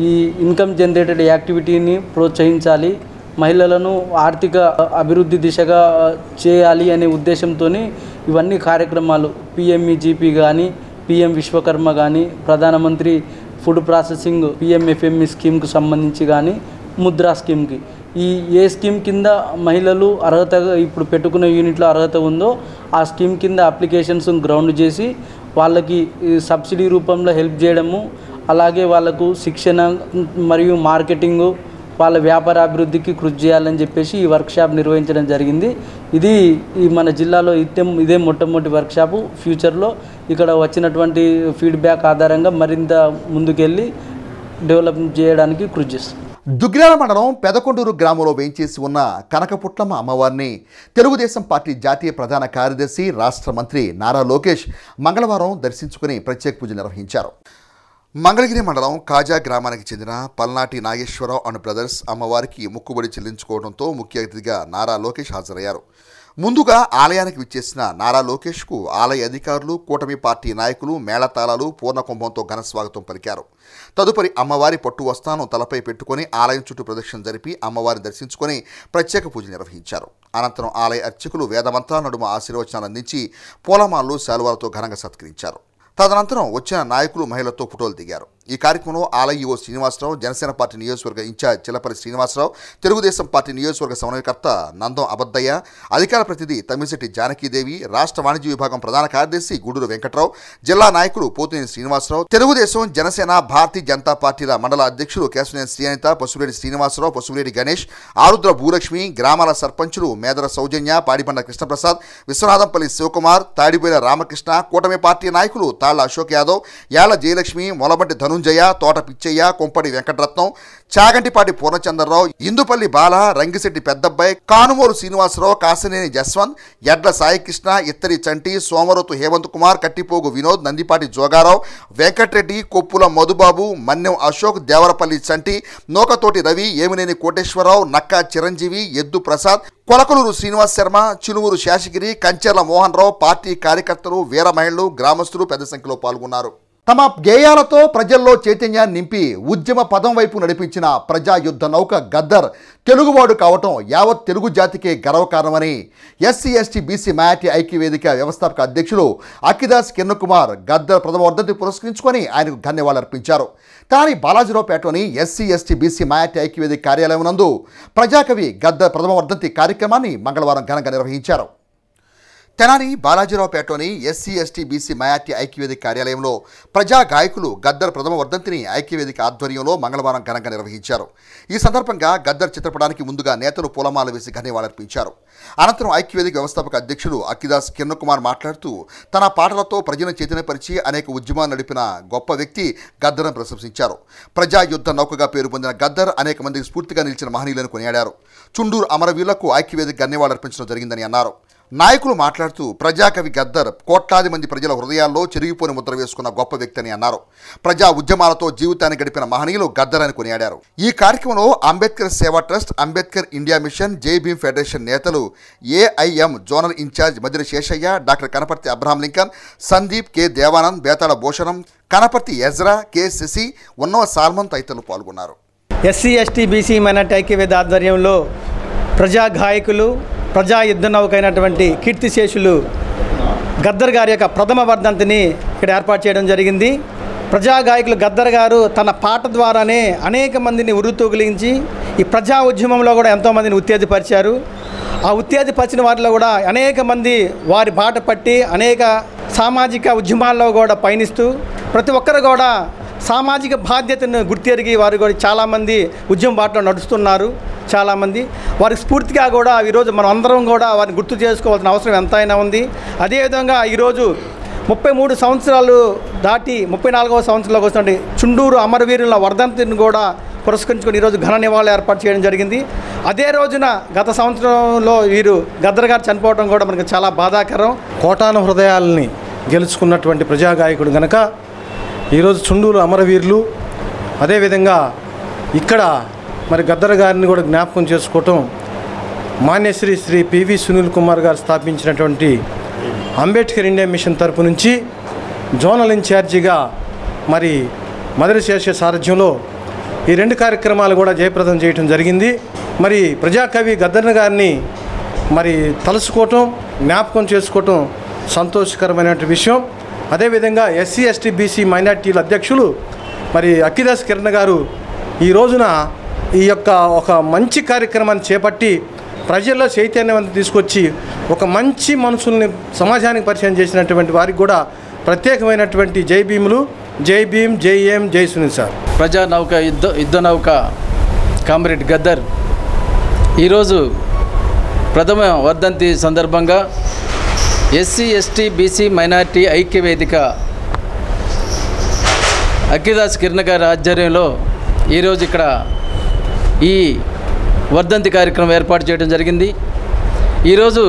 ఈ ఇన్కమ్ జనరేటెడ్ యాక్టివిటీని ప్రోత్సహించాలి, మహిళలను ఆర్థిక అభివృద్ధి దిశగా చేయాలి అనే ఉద్దేశంతో ఇవన్నీ కార్యక్రమాలు పిఎంఈజీపీ కానీ, పిఎం విశ్వకర్మ కానీ, ప్రధానమంత్రి ఫుడ్ ప్రాసెసింగ్ పిఎంఎఫ్ఎంఈ స్కీమ్కి సంబంధించి కానీ, ముద్రా స్కీమ్కి ఏ స్కీమ్ కింద మహిళలు అర్హతగా ఇప్పుడు పెట్టుకున్న యూనిట్లో అర్హత ఉందో ఆ స్కీమ్ కింద అప్లికేషన్స్ గ్రౌండ్ చేసి వాళ్ళకి సబ్సిడీ రూపంలో హెల్ప్ చేయడము, అలాగే వాళ్ళకు శిక్షణ మరియు మార్కెటింగు వాళ్ళ వ్యాపార అభివృద్ధికి కృషి చేయాలని చెప్పేసి ఈ వర్క్షాప్ నిర్వహించడం జరిగింది. ఇది మన జిల్లాలో ఇదే మొట్టమొదటి వర్క్షాపు. ఫ్యూచర్లో ఇక్కడ వచ్చినటువంటి ఫీడ్బ్యాక్ ఆధారంగా మరింత ముందుకెళ్ళి డెవలప్ చేయడానికి కృషి చేస్తాం. దుగ్గిరాల మండలం పెదకొండూరు గ్రామంలో వేయించేసి ఉన్న కనకపుట్లమ్మ అమ్మవారిని తెలుగుదేశం పార్టీ జాతీయ ప్రధాన కార్యదర్శి రాష్ట్ర మంత్రి నారా లోకేష్ మంగళవారం దర్శించుకుని ప్రత్యేక పూజలు నిర్వహించారు. మంగళగిరి మండలం కాజా గ్రామానికి చెందిన పల్నాటి నాగేశ్వరరావు అండ్ బ్రదర్స్ అమ్మవారికి మొక్కుబడి చెల్లించుకోవడంతో ముఖ్య అతిథిగా నారా లోకేష్ హాజరయ్యారు. ముందుగా ఆలయానికి విచ్చేసిన నారా లోకేష్కు ఆలయ అధికారులు, కూటమి పార్టీ నాయకులు మేళతాళాలు పూర్ణకుంభంతో ఘన స్వాగతం పలికారు. తదుపరి అమ్మవారి పట్టు వస్త్రాలను తలపై పెట్టుకుని ఆలయం చుట్టూ ప్రదక్షిణ జరిపి అమ్మవారిని దర్శించుకొని ప్రత్యేక పూజలు నిర్వహించారు. అనంతరం ఆలయ అర్చకులు వేదమంత్రాల నడుమ ఆశీర్వచనాలు అందించి పూలమాలలు శాలువాలతో ఘనంగా సత్కరించారు. తదనంతరం వచ్చిన నాయకులు మహిళలతో ఫోటోలు దిగారు. ఈ కార్యక్రమంలో ఆలయ ఈవో శ్రీనివాసరావు, జనసేన పార్టీ నియోజకవర్గ ఇన్ఛార్జ్ చిల్లపల్లి శ్రీనివాసరావు, తెలుగుదేశం పార్టీ నియోజకవర్గ సమన్వయకర్త నందం అబద్దయ్య, అధికార ప్రతినిధి తమ్మిశెట్టి జానకీదేవి, రాష్ట్ర వాణిజ్య విభాగం ప్రధాన కార్యదర్శి గూడూరు వెంకట్రావు, జిల్లా నాయకులు పోతినేని శ్రీనివాసరావు, తెలుగుదేశం, జనసేన, భారతీయ జనతా పార్టీల మండల అధ్యక్షులు కేశవనేని శ్రీఅనిత, పసుపులేడి శ్రీనివాసరావు, పసుపులేడి గణేష్, ఆరుద్ర భూలక్ష్మి, గ్రామాల సర్పంచులు మేదర సౌజన్య, పాడిబండ కృష్ణప్రసాద్, విశ్వనాథంపల్లి శివకుమార్, తాడిబోయిన రామకృష్ణ, కూటమి పార్టీ నాయకులు తాళ్ల అశోక్ యాదవ్, యాళ్ల జయలక్ష్మి, మొలబంటి ధనుంజయ, తోట పిచ్చయ్య, కొంపడి వెంకటరత్నం, చాగంటిపాటి పూర్ణచంద్రరావు, ఇందుపల్లి బాల, రంగిశెట్టి పెద్దబ్బాయి, కానుమూరు శ్రీనివాసరావు, కాసినేని జస్వంత్, ఎడ్ల సాయికృష్ణ, ఇత్తరి చంటి, సోమరతు హేమంత్ కుమార్, కట్టిపోగు వినోద్, నందిపాటి జోగారావు, వెంకటరెడ్డి, కొప్పుల మధుబాబు, మన్నెం అశోక్, దేవరపల్లి చంటి, నోకతోటి రవి, ఏమినేని కోటేశ్వరరావు, నక్కా చిరంజీవి, ఎద్దు ప్రసాద్, కొలకలూరు శ్రీనివాస్ శర్మ, చిలువూరు శేషగిరి, కంచెర్ల మోహన్ రావు, పార్టీ కార్యకర్తలు, వీర మహిళలు, గ్రామస్తులు పెద్ద సంఖ్యలో పాల్గొన్నారు. తమ గేయాలతో ప్రజల్లో చైతన్యాన్ని నింపి ఉద్యమ పదం వైపు నడిపించిన ప్రజాయుద్ధ నౌక గద్దర్ తెలుగువాడు కావటం యావత్ తెలుగు జాతికే గర్వకారణమని ఎస్సీ ఎస్టీ బీసీ మైనార్టీ ఐక్యవేదిక వ్యవస్థాపక అధ్యక్షులు అక్కిదాస్ కిరణ్ గద్దర్ ప్రథమ వర్ధంతి పురస్కరించుకొని ఆయనకు ధన్యవాదాలర్పించారు. కానీ బాలాజీరావుపేటలోని ఎస్సీ ఎస్టీ బీసీ మైనార్టీ ఐక్యవేదిక కార్యాలయం నందు ప్రజాకవి గద్దర్ ప్రథమ వర్ధంతి కార్యక్రమాన్ని మంగళవారం ఘనంగా నిర్వహించారు. తెనాలి బాలాజీరావుపేటలోని ఎస్సీ ఎస్టీ బీసీ మైనార్టీ ఐక్యవేదిక కార్యాలయంలో ప్రజా గాయకులు గద్దర్ ప్రథమ వర్ధంతిని ఐక్యవేదిక ఆధ్వర్యంలో మంగళవారం ఘనంగా నిర్వహించారు. ఈ సందర్భంగా గద్దర్ చిత్రపటానికి ముందుగా నేతలు పూలమాల వేసి ధన్యవాదాలర్పించారు. అనంతరం ఐక్యవేదిక వ్యవస్థాపక అధ్యక్షులు అక్కిదాస్ కిరణ్ మాట్లాడుతూ తన పాటలతో ప్రజలను చైతన్యపరిచి అనేక ఉద్యమాలు నడిపిన గొప్ప వ్యక్తి గద్దర్ను ప్రశంసించారు. ప్రజాయుద్ధ నౌకగా పేరు పొందిన గద్దర్ అనేక మందికి స్ఫూర్తిగా నిలిచిన మహనీయులను కొనియాడారు. చుండూరు అమరవీరులకు ఐక్యవేదిక ధన్యవాదాలర్పించడం జరిగిందని అన్నారు. నాయకులు మాట్లాడుతూ ప్రజాకవి గద్దర్ కోట్లాది మంది ప్రజల హృదయాల్లో చెరిగిపోని ముద్ర వేసుకున్న గొప్ప వ్యక్తి అని అన్నారు. ప్రజా ఉద్యమాలతో జీవితాన్ని గడిపిన మహనీయులు గద్దర్ అని కొనియాడారు. ఈ కార్యక్రమంలో అంబేద్కర్ సేవా trust, Ambedkar India mission, Jai Bhim federation నేతలు, AIM zonal incharge Madiri Seshaiah, doctor Kanaparthi Abraham Lincoln, Sandeep, K Devanand, Betala Bhushanam, Kanaparthi Ezra, K Sasi, Unnava Solomon తదితరులు పాల్గొన్నారు. ఎస్సీ ఎస్టీ బీసీ మైనార్టీ ఐక్యవేదిక ఆధ్వర్యంలో ప్రజా గాయకులు, ప్రజా యుద్ధ నౌకైనటువంటి కీర్తిశేషులు గద్దర్ గారి యొక్క ప్రథమ వర్ధంతిని ఇక్కడ ఏర్పాటు చేయడం జరిగింది. ప్రజా గాయకులు గద్దర్ గారు తన పాట ద్వారానే అనేక మందిని ఉర్రుతూగిలించి ఈ ప్రజా ఉద్యమంలో కూడా ఎంతోమందిని ఉత్తేజపరిచారు. ఆ ఉత్తేజపరిచిన వారిలో కూడా అనేక మంది వారి బాట పట్టి అనేక సామాజిక ఉద్యమాల్లో కూడా పయనిస్తూ ప్రతి ఒక్కరు కూడా సామాజిక బాధ్యతను గుర్తెరిగి వారు కూడా చాలామంది ఉద్యమ బాటలో నడుస్తున్నారు. చాలామంది వారికి స్ఫూర్తిగా కూడా ఈరోజు మనం అందరం కూడా వారిని గుర్తు చేసుకోవాల్సిన అవసరం ఎంతైనా ఉంది. అదేవిధంగా ఈరోజు 33 సంవత్సరాలు దాటి 34వ సంవత్సరంలోకి వస్తున్న చుండూరు అమరవీరుల వర్ధంతిని కూడా పురస్కరించుకొని ఈరోజు ఘన నివాళులు ఏర్పాటు చేయడం జరిగింది. అదే రోజున గత సంవత్సరంలో వీరు గద్దర్ గారు చనిపోవడం కూడా మనకు చాలా బాధాకరం. కోటాను హృదయాలని గెలుచుకున్నటువంటి ప్రజాగాయకుడు గనక ఈరోజు చుండూరు అమరవీరులు, అదేవిధంగా ఇక్కడ మరి గద్దర్ గారిని కూడా జ్ఞాపకం చేసుకోవటం మాన్యశ్రీ శ్రీ పివి సునీల్ కుమార్ గారు స్థాపించినటువంటి అంబేద్కర్ ఇండియా మిషన్ తరపు నుంచి జోనల్ ఇన్ఛార్జిగా మరి మదిరి శేష సారథ్యంలో ఈ 2 కార్యక్రమాలు కూడా జయప్రదం చేయటం జరిగింది. మరి ప్రజాకవి గద్దర్ గారిని మరి తలుసుకోవటం, జ్ఞాపకం చేసుకోవటం సంతోషకరమైనటువంటి విషయం. అదేవిధంగా ఎస్సీ ఎస్టీ బీసీ మైనార్టీల అధ్యక్షులు మరి అక్కిదాస్ కిరణ్ గారు ఈ రోజున ఈ యొక్క ఒక మంచి కార్యక్రమాన్ని చేపట్టి ప్రజల్లో చైతన్యవంతం తీసుకొచ్చి ఒక మంచి మనుషుల్ని సమాజానికి పరిచయం చేసినటువంటి వారికి కూడా ప్రత్యేకమైనటువంటి జై భీములు, జై భీమ్, జై ఏం, జై సునీల్ సార్. ప్రజానౌక యుద్ధ నౌక కామ్రేడ్ గద్దర్ ఈరోజు ప్రథమ వర్ధంతి సందర్భంగా ఎస్సీ ఎస్టీ బీసీ మైనార్టీ ఐక్యవేదిక అక్కిదాస్ కిరణ్ గారి ఆధ్వర్యంలో ఈరోజు ఇక్కడ ఈ వర్ధంతి కార్యక్రమం ఏర్పాటు చేయడం జరిగింది. ఈరోజు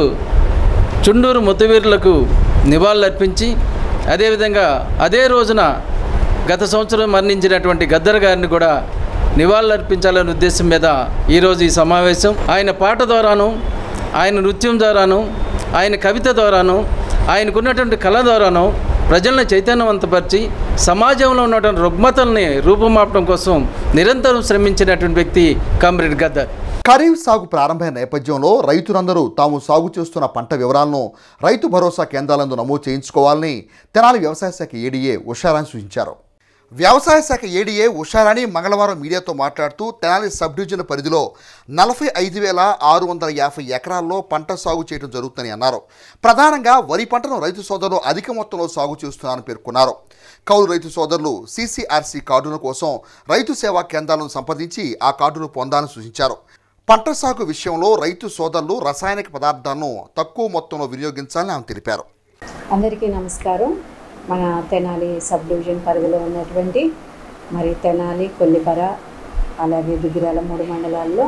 చుండూరు ముత్తవీరులకు నివాళులర్పించి అదేవిధంగా అదే రోజున గత సంవత్సరం మరణించినటువంటి గద్దర్ గారిని కూడా నివాళులర్పించాలనే ఉద్దేశం మీద ఈరోజు ఈ సమావేశం. ఆయన పాట ద్వారాను, ఆయన నృత్యం ద్వారాను, ఆయన కవిత ద్వారాను, ఆయనకున్నటువంటి కళ ద్వారాను ప్రజలను చైతన్యవంతపరిచి సమాజంలో ఉన్నటువంటి రుగ్మతల్ని రూపుమాపడం కోసం నిరంతరం శ్రమించినటువంటి వ్యక్తి కామ్రేడ్ గద్దర్. ఖరీఫ్ సాగు ప్రారంభమైన నేపథ్యంలో రైతులందరూ తాము సాగు చేస్తున్న పంట వివరాలను రైతు భరోసా కేంద్రాలందు నమోదు చేయించుకోవాలని తెనాలి వ్యవసాయ శాఖ ఏడీఏ ఉషారాణి సూచించారు. వ్యవసాయ శాఖ ఏడీఏ ఉషారాణి మంగళవారం మీడియాతో మాట్లాడుతూ తెనాలి సబ్ డివిజన్ పరిధిలో 45,650 ఎకరాల్లో పంట సాగు చేయడం జరుగుతుందని అన్నారు. ప్రధానంగా వరి పంటను రైతు సోదరులు అధిక మొత్తంలో సాగు చేస్తున్నారని పేర్కొన్నారు. కౌలు రైతు సోదరులు CCRC కార్డుల కోసం రైతు సేవా కేంద్రాలను సంప్రదించి ఆ కార్డులు పొందాలని సూచించారు. పంట సాగు విషయంలో రైతు సోదరులు రసాయనిక పదార్థాలను తక్కువ మొత్తంలో వినియోగించాలని ఆమె తెలిపారు. అందరికీ నమస్కారం. మన తెనాలి సబ్ డివిజన్ పరిధిలో ఉన్నటువంటి మరి తెనాలి, కొల్లిపర, అలాగే దుగ్గిరాల 3 మండలాల్లో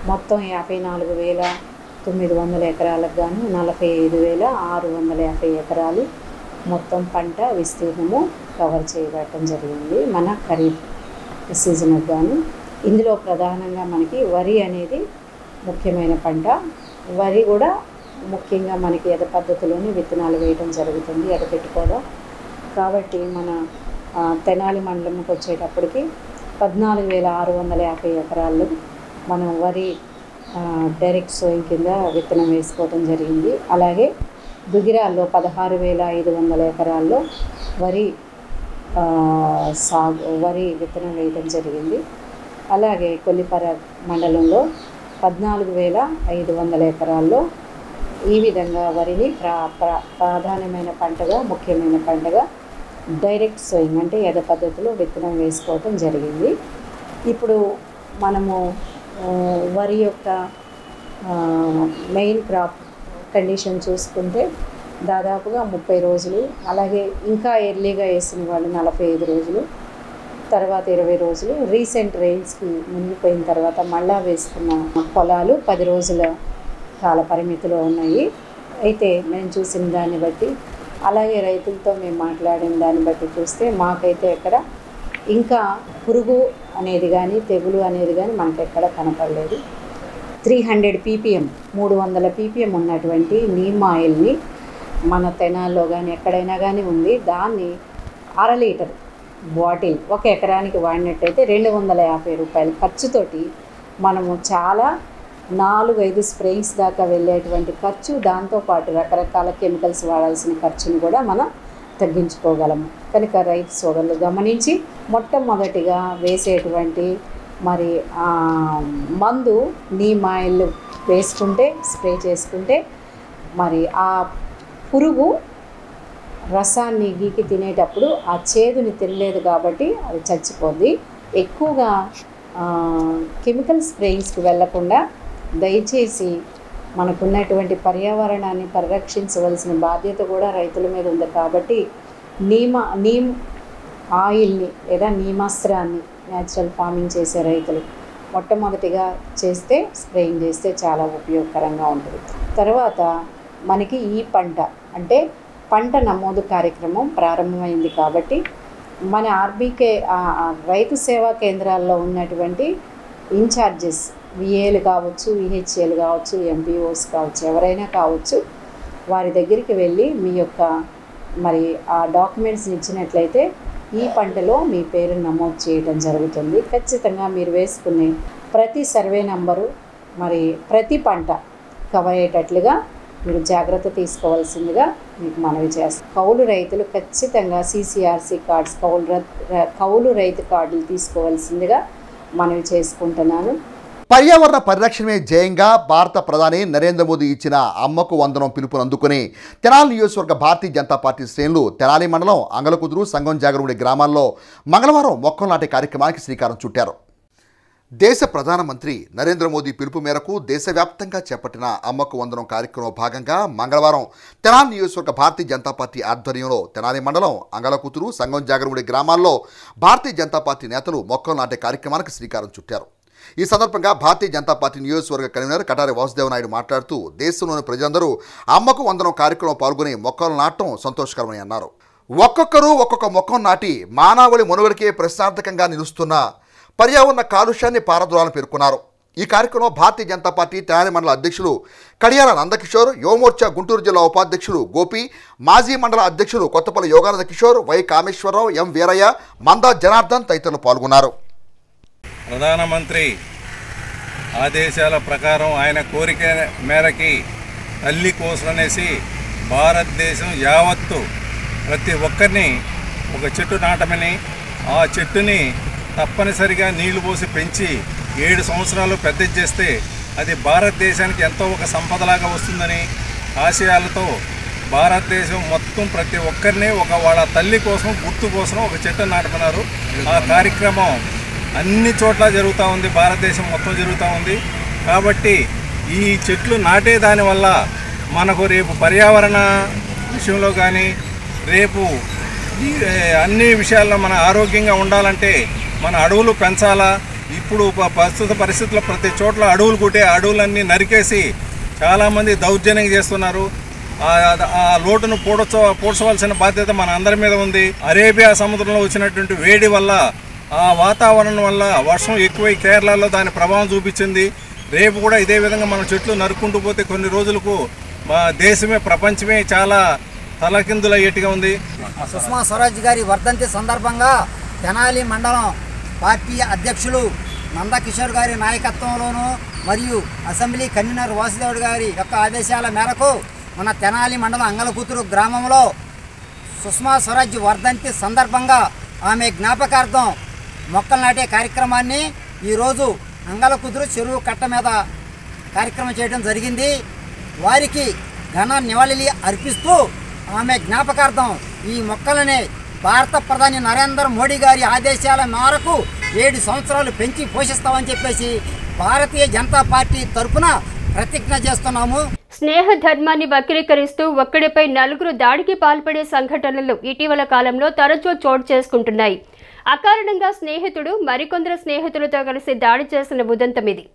మొత్తం 54,900 ఎకరాలకు గాను 45,650 ఎకరాలు మొత్తం పంట విస్తీర్ణము కవర్ చేయబడటం జరిగింది మన ఖరీఫ్ సీజన్కి గాను. ఇందులో ప్రధానంగా మనకి వరి అనేది ముఖ్యమైన పంట. వరి కూడా ముఖ్యంగా మనకి ఎద పద్ధతిలోనే విత్తనాలు వేయడం జరుగుతుంది, ఎదపెట్టుకోవడం. కాబట్టి మన తెనాలి మండలంకి వచ్చేటప్పటికి 14,650 ఎకరాల్లో మనం వరి డైరెక్ట్ సోయింగ్ కింద విత్తనం వేసుకోవడం జరిగింది. అలాగే దుగిరాల్లో 16,500 ఎకరాల్లో వరి విత్తనం వేయడం జరిగింది. అలాగే కొల్లిపర మండలంలో 14,500 ఎకరాల్లో ఈ విధంగా వరిని ప్రాధాన్యమైన పంటగా, ముఖ్యమైన పంటగా డైరెక్ట్ సోయింగ్ అంటే ఎద పద్ధతిలో విత్తనం వేసుకోవటం జరిగింది. ఇప్పుడు మనము వరి యొక్క మెయిన్ క్రాప్ కండిషన్ చూసుకుంటే దాదాపుగా 30 రోజులు, అలాగే ఇంకా ఎర్లీగా వేసిన వాళ్ళు 45 రోజులు, తర్వాత 20 రోజులు, రీసెంట్ రెయిన్స్కి మునిగిపోయిన తర్వాత మళ్ళా వేసుకున్న పొలాలు 10 రోజుల కాల పరిమితిలో ఉన్నాయి. అయితే మేము చూసిన దాన్ని బట్టి, అలాగే రైతులతో మేము మాట్లాడిన దాన్ని బట్టి చూస్తే మాకైతే ఎక్కడ ఇంకా పురుగు అనేది కానీ తెగులు అనేది కానీ మనకు ఎక్కడ కనపడలేదు. 300 ppm 300 ppm ఉన్నటువంటి నీమ్ ఆయిల్ని మన తెనాల్లో కానీ ఎక్కడైనా కానీ ఉంది. దాన్ని 1/2 లీటర్ బాటిల్ 1 ఎకరానికి వాడినట్టయితే 250 రూపాయల ఖర్చుతోటి మనము చాలా 4-5 స్ప్రేయింగ్స్ దాకా వెళ్ళేటువంటి ఖర్చు, దాంతోపాటు రకరకాల కెమికల్స్ వాడాల్సిన ఖర్చును కూడా మనం తగ్గించుకోగలము. కనుక రైతు సోదరులు గమనించి మొట్టమొదటిగా వేసేటువంటి మరి మందు నీమ్ ఆయిల్ వేసుకుంటే, స్ప్రే చేసుకుంటే మరి ఆ పురుగు రసాన్ని గీకి తినేటప్పుడు ఆ చేదుని తినలేదు కాబట్టి అది చచ్చిపోద్ది. ఎక్కువగా కెమికల్ స్ప్రేయింగ్స్కి వెళ్లకుండా దయచేసి మనకున్నటువంటి పర్యావరణాన్ని పరిరక్షించవలసిన బాధ్యత కూడా రైతుల మీద ఉంది. కాబట్టి నీమ్ ఆయిల్ని లేదా నీమాస్త్రాన్ని న్యాచురల్ ఫార్మింగ్ చేసే రైతులు మొట్టమొదటిగా చేస్తే, స్ప్రేయింగ్ చేస్తే చాలా ఉపయోగకరంగా ఉంటుంది. తర్వాత మనకి ఈ పంట అంటే పంట నమోదు కార్యక్రమం ప్రారంభమైంది. కాబట్టి మన ఆర్బీకే రైతు సేవా కేంద్రాల్లో ఉన్నటువంటి ఇన్ఛార్జెస్, విఏలు కావచ్చు, విహెచ్ఏలు కావచ్చు, ఎంపీఓస్ కావచ్చు, ఎవరైనా కావచ్చు, వారి దగ్గరికి వెళ్ళి మీ యొక్క మరి ఆ డాక్యుమెంట్స్ని ఇచ్చినట్లయితే ఈ పంటలో మీ పేరు నమోదు చేయడం జరుగుతుంది. ఖచ్చితంగా మీరు వేసుకునే ప్రతి సర్వే నంబరు మరి ప్రతి పంట కవర్ అయ్యేటట్లుగా మీరు జాగ్రత్త తీసుకోవాల్సిందిగా మీకు మనవి చేస్తాం. కౌలు రైతులు ఖచ్చితంగా CCRC కార్డ్స్, కౌలు రైతు కార్డులు తీసుకోవాల్సిందిగా మనవి చేసుకుంటున్నాను. పర్యావరణ పరిరక్షణమే జయంగా భారత ప్రధాని నరేంద్ర మోదీ ఇచ్చిన అమ్మకు వందనం పిలుపును అందుకుని తెనాలి నియోజకవర్గ భారతీయ జనతా పార్టీ శ్రేణులు తెనాలి మండలం అంగలకుదురు సంగం జాగరముడి గ్రామాల్లో మంగళవారం మొక్కలు నాటే కార్యక్రమానికి శ్రీకారం చుట్టారు. దేశ ప్రధానమంత్రి నరేంద్ర మోదీ పిలుపు మేరకు దేశవ్యాప్తంగా చేపట్టిన అమ్మకు వందనం కార్యక్రమంలో భాగంగా మంగళవారం తెనాలి నియోజకవర్గ భారతీయ జనతా పార్టీ ఆధ్వర్యంలో తెనాలి మండలం అంగలకుదురు సంగం జాగరముడి గ్రామాల్లో భారతీయ జనతా పార్టీ నేతలు మొక్కలు నాటే కార్యక్రమానికి శ్రీకారం చుట్టారు. ఈ సందర్భంగా భారతీయ జనతా పార్టీ నియోజకవర్గ కన్వీనర్ కటారి వాసుదేవ నాయుడు మాట్లాడుతూ దేశంలోని ప్రజలందరూ అమ్మకు వందనం కార్యక్రమం పాల్గొని మొక్కలు నాటడం సంతోషకరమని అన్నారు. ఒక్కొక్కరు ఒక్కొక్క మొక్కను నాటి మానవుడి మనుగడకే ప్రశ్నార్థకంగా నిలుస్తున్న పర్యావరణ కాలుష్యాన్ని పారద్రోలాలని పేర్కొన్నారు. ఈ కార్యక్రమంలో భారతీయ జనతా పార్టీ తెనాలి మండల అధ్యక్షులు కడియాల నందకిషోర్, యువమోర్చా గుంటూరు జిల్లా ఉపాధ్యక్షులు గోపి, మాజీ మండల అధ్యక్షులు కొత్తపల్లి యోగానంద కిషోర్, వై కామేశ్వరరావు, ఎం వీరయ్య, మందా జనార్దన్ తదితరులు పాల్గొన్నారు. ప్రధానమంత్రి ఆదేశాల ప్రకారం ఆయన కోరిక మేరకి తల్లి కోసం అనేసి భారతదేశం యావత్తు ప్రతి ఒక్కరిని ఒక చెట్టు నాటమని, ఆ చెట్టుని తప్పనిసరిగా నీళ్లు పోసి పెంచి 7 సంవత్సరాలు పెద్ద చేస్తే అది భారతదేశానికి ఎంతో ఒక సంపదలాగా వస్తుందని ఆశయాలతో భారతదేశం మొత్తం ప్రతి ఒక్కరిని వాళ్ళ తల్లి కోసం గుర్తు కోసం ఒక చెట్టు నాటుతున్నారు. ఆ కార్యక్రమం అన్ని చోట్ల జరుగుతూ ఉంది, భారతదేశం మొత్తం జరుగుతూ ఉంది. కాబట్టి ఈ చెట్లు నాటే దానివల్ల మనకు రేపు పర్యావరణ విషయంలో కానీ రేపు అన్ని విషయాల్లో మన ఆరోగ్యంగా ఉండాలంటే మన అడవులు పెంచాలా. ఇప్పుడు ప్రస్తుత పరిస్థితుల్లో ప్రతి చోట్ల అడవులు కొట్టే అడవులన్నీ నరికేసి చాలామంది దౌర్జన్యం చేస్తున్నారు. ఆ లోటును పూడ్చవలసిన బాధ్యత మన అందరి మీద ఉంది. అరేబియా సముద్రంలో వచ్చినటువంటి వేడి వల్ల, ఆ వాతావరణం వల్ల వర్షం ఎక్కువై కేరళలో దాని ప్రభావం చూపించింది. రేపు కూడా ఇదే విధంగా మనం చెట్లు నరుక్కుంటూ పోతే కొన్ని రోజులకు మా దేశమే ప్రపంచమే చాలా తలకిందులయ్యేట్టుగా ఉంది. సుష్మా స్వరాజ్ గారి వర్ధంతి సందర్భంగా తెనాలి మండలం పార్టీ అధ్యక్షులు నందకిషోర్ గారి నాయకత్వంలోనూ మరియు అసెంబ్లీ కన్వీనర్ వాసుదేవుడు గారి యొక్క ఆదేశాల మేరకు మన తెనాలి మండలం అంగలకూతురు గ్రామంలో సుష్మా స్వరాజ్ వర్ధంతి సందర్భంగా ఆమె జ్ఞాపకార్థం మొక్కలు నాటే కార్యక్రమాన్ని ఈరోజు అంగలకుదురు చెరువు కట్ట మీద కార్యక్రమం చేయడం జరిగింది. వారికి ఘన నివాళి అర్పిస్తూ ఆమె జ్ఞాపకార్థం ఈ మొక్కలని భారత ప్రధాని నరేంద్ర మోడీ గారి ఆదేశాల మేరకు 7 సంవత్సరాలు పెంచి పోషిస్తామని చెప్పేసి భారతీయ జనతా పార్టీ తరఫున ప్రతిజ్ఞ చేస్తున్నాము. స్నేహ ధర్మాన్ని వక్రీకరిస్తూ ఒక్కడిపై 4 దాడికి పాల్పడే సంఘటనలు ఇటీవల కాలంలో తరచూ చోటు చేసుకుంటున్నాయి. అకారణంగా స్నేహితుడు మరికొందరు స్నేహితులతో కలిసి దాడి చేసిన ఉదంతం ఇది.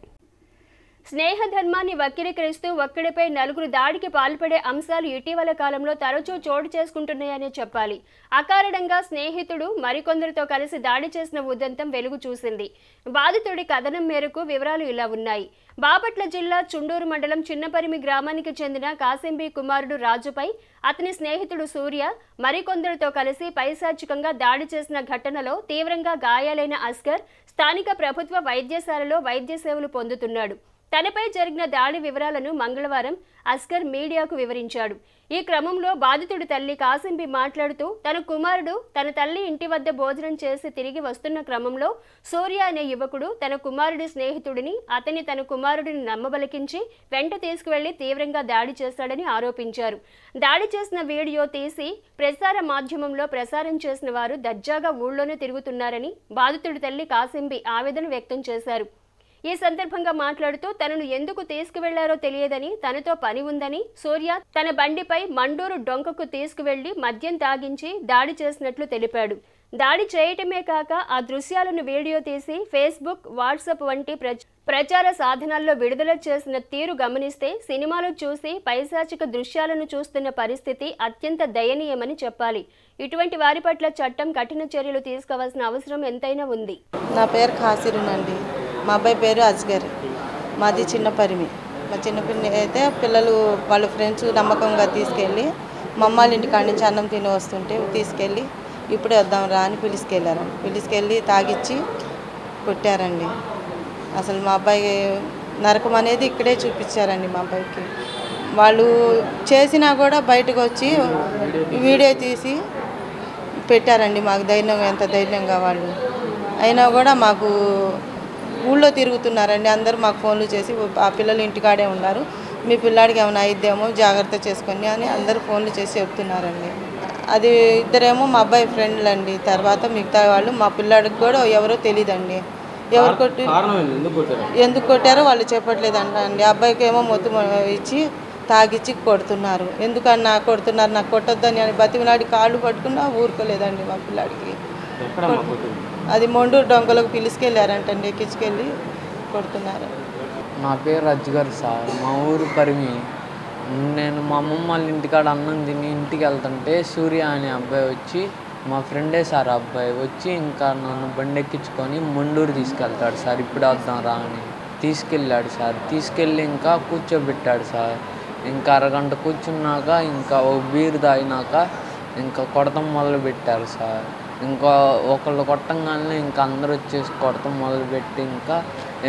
స్నేహ ధర్మాన్ని వక్రీకరిస్తూ ఒక్కడిపై 4 దాడికి పాల్పడే అంశాలు ఇటీవల కాలంలో తరచూ చోటు చేసుకుంటున్నాయనే చెప్పాలి. అకారణంగా స్నేహితుడు మరికొందరితో కలిసి దాడి చేసిన ఉదంతం వెలుగు చూసింది. బాధితుడి కథనం మేరకు వివరాలు ఇలా ఉన్నాయి. బాపట్ల జిల్లా చుండూరు మండలం చిన్నపరిమి గ్రామానికి చెందిన కాసింబి కుమారుడు రాజుపై అతని స్నేహితుడు సూర్య మరికొందరితో కలిసి పైశాచికంగా దాడి చేసిన ఘటనలో తీవ్రంగా గాయాలైన అస్కర్ స్థానిక ప్రభుత్వ వైద్యశాలలో వైద్య సేవలు పొందుతున్నాడు. తనపై జరిగిన దాడి వివరాలను మంగళవారం అస్కర్ మీడియాకు వివరించాడు. ఈ క్రమంలో బాధితుడి తల్లి కాసింబి మాట్లాడుతూ తన కుమారుడు తన తల్లి ఇంటి వద్ద భోజనం చేసి తిరిగి వస్తున్న క్రమంలో సూర్య అనే యువకుడు తన కుమారుడి స్నేహితుడిని తన కుమారుడిని నమ్మబలికించి వెంట తీసుకువెళ్లి తీవ్రంగా దాడి చేశాడని ఆరోపించారు. దాడి చేసిన వీడియో తీసి ప్రసార మాధ్యమంలో ప్రసారం చేసిన వారు దర్జాగా ఊళ్ళోనే తిరుగుతున్నారని బాధితుడి తల్లి కాసింబి ఆవేదన వ్యక్తం చేశారు. ఈ సందర్భంగా మాట్లాడుతూ తనను ఎందుకు తీసుకువెళ్లారో తెలియదని, తనతో పని ఉందని, సూర్య తన బండిపై మండూరు డొంకకు తీసుకువెళ్లి మద్యం తాగించి దాడి చేసినట్లు తెలిపాడు. దాడి చేయటమే కాక ఆ దృశ్యాలను వీడియో తీసి ఫేస్బుక్, వాట్సాప్ వంటి ప్రచార సాధనాల్లో విడుదల చేసిన తీరు గమనిస్తే సినిమాలు చూసి పైశాచిక దృశ్యాలను చూస్తున్న పరిస్థితి అత్యంత దయనీయమని చెప్పాలి. ఇటువంటి వారి పట్ల చట్టం కఠిన చర్యలు తీసుకోవాల్సిన అవసరం ఎంతైనా ఉంది. నా పేరు ఖాసిరునండి. మా అబ్బాయి పేరు అజ్గర్. మాది చిన్నపరిమి. మా చిన్నపిల్లి అయితే పిల్లలు వాళ్ళ ఫ్రెండ్స్ నమ్మకంగా తీసుకెళ్ళి మా అమ్మాళ్ళ ఇంటికాడ నుంచి అన్నం తిని వస్తుంటే తీసుకెళ్ళి ఇప్పుడే వద్దాం రా అని పిలుచుకెళ్ళారండి. పిలుచుకెళ్ళి తాగిచ్చి కొట్టారండి. అసలు మా అబ్బాయి నరకం అనేది ఇక్కడే చూపించారండి. మా అబ్బాయికి వాళ్ళు చేసినా కూడా బయటకు వచ్చి వీడియో తీసి పెట్టారండి. మాకు ధైర్యం ఎంత ధైర్యంగా వాళ్ళు అయినా కూడా మాకు ఊళ్ళో తిరుగుతున్నారండి. అందరూ మాకు ఫోన్లు చేసి ఆ పిల్లలు ఇంటికాడే ఉన్నారు, మీ పిల్లాడికి ఏమైనా అయిద్దేమో జాగ్రత్త చేసుకొని అని అందరూ ఫోన్లు చేసి చెప్తున్నారండి. అది ఇద్దరేమో మా అబ్బాయి ఫ్రెండ్లు అండి. తర్వాత మిగతా వాళ్ళు మా పిల్లాడికి కూడా ఎవరో తెలియదండి. ఎవరు కొట్టి ఎందుకు కొట్టారో వాళ్ళు చెప్పట్లేదంట అండి. అబ్బాయికి ఏమో మొత్తం ఇచ్చి తాగిచ్చి కొడుతున్నారు. ఎందుకన్నా కొడుతున్నారు, నాకు కొట్టొద్దని అని బతిమిలాడి కాళ్ళు పట్టుకున్నా ఊరుకోలేదండి మా పిల్లాడికి. అది మొండూరు డొంకలకు పిలుచుకెళ్ళారంటండి, ఎక్కించుకెళ్ళి కొడుతున్నారు. నా పేరు అజ్గర్ సార్, మా ఊరు పరిమి. నేను మా అమ్మమ్మ వాళ్ళ ఇంటికాడ అన్నం తిని ఇంటికి వెళ్తుంటే సూర్య అనే అబ్బాయి వచ్చి, మా ఫ్రెండే సార్ అబ్బాయి వచ్చి ఇంకా నన్ను బండి ఎక్కించుకొని మొండూరు తీసుకెళ్తాడు సార్. ఇప్పుడు వద్దాం రా అని తీసుకెళ్ళాడు సార్. తీసుకెళ్ళి ఇంకా కూర్చోబెట్టాడు సార్. ఇంకా అరగంట కూర్చున్నాక ఇంకా ఓ బీరు తాగినాక ఇంకా కొడతం మొదలు పెట్టారు సార్. ఇంకా ఒకళ్ళు కొట్టంగానే ఇంకా అందరూ వచ్చేసి కొడతం మొదలుపెట్టి ఇంకా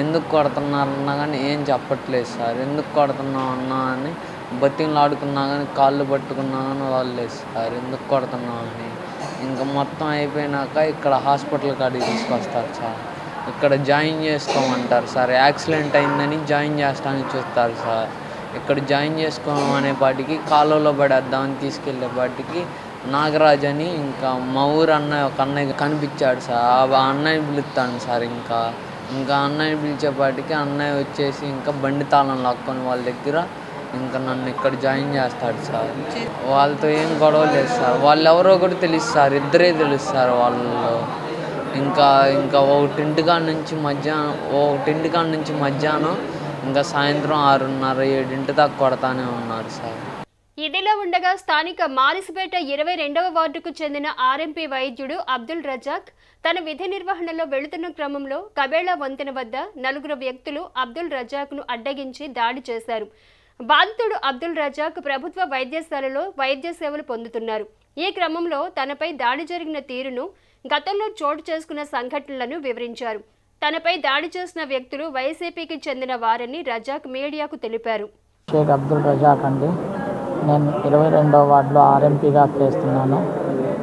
ఎందుకు కొడుతున్నారన్నా కానీ ఏం చెప్పట్లేదు సార్. ఎందుకు కొడుతున్నావు అన్నా అని బతిమలాడుకున్నా కానీ కాళ్ళు పట్టుకున్నా కానీ వాళ్ళలేదు సార్ ఎందుకు కొడుతున్నావు అని. ఇంకా మొత్తం అయిపోయినాక ఇక్కడ హాస్పిటల్ కాడికి తీసుకొస్తారు సార్. ఇక్కడ జాయిన్ చేసుకోమంటారు సార్. యాక్సిడెంట్ అయిందని జాయిన్ చేస్తానికి చూస్తారు సార్. ఇక్కడ జాయిన్ చేసుకోమనే పాటికి కాలువలో పడేద్దామని తీసుకెళ్ళే పాటికి నాగరాజ్ అని ఇంకా మా ఊరు అన్నయ్య ఒక అన్నయ్య కనిపించాడు సార్. ఆ అన్నయ్య పిలుస్తాను సార్. ఇంకా అన్నయ్య పిలిచేపాటికి అన్నయ్య వచ్చేసి ఇంకా బండి తాళం లాక్కొని వాళ్ళ దగ్గర ఇంకా నన్ను ఇక్కడ జాయిన్ చేస్తాడు సార్. వాళ్ళతో ఏం గొడవ లేదు సార్. వాళ్ళు ఎవరో కూడా తెలుసు సార్, ఇద్దరే తెలుస్తారు వాళ్ళలో. ఇంకా ఒకటింటికాడ నుంచి మధ్యాహ్నం ఇంకా సాయంత్రం 6:30, 7 దాకా కొడతానే ఉన్నారు సార్. ఇదిలా ఉండగా స్థానిక మారిసిపేట 22వ వార్డుకు చెందిన ఆర్ఎంపీ వైద్యుడు అబ్దుల్ రజాక్ తన విధి నిర్వహణలో వెళుతున్న క్రమంలో కబేళా వంతెన వద్ద 4 వ్యక్తులు అబ్దుల్ రజాక్ను అడ్డగించి దాడి చేశారు. బాధితుడు అబ్దుల్ రజాక్ ప్రభుత్వ వైద్యశాలలో వైద్య సేవలు పొందుతున్నారు. ఈ క్రమంలో తనపై దాడి జరిగిన తీరును, గతంలో చోటు చేసుకున్న సంఘటనలను వివరించారు. తనపై దాడి చేసిన వ్యక్తులు వైసీపీకి చెందిన వారని రజాక్ మీడియాకు తెలిపారు. షేక్ అబ్దుల్ రజాక్ అండి, నేను 22వ వార్డులో ఆర్ఎంపీగా చేస్తున్నాను.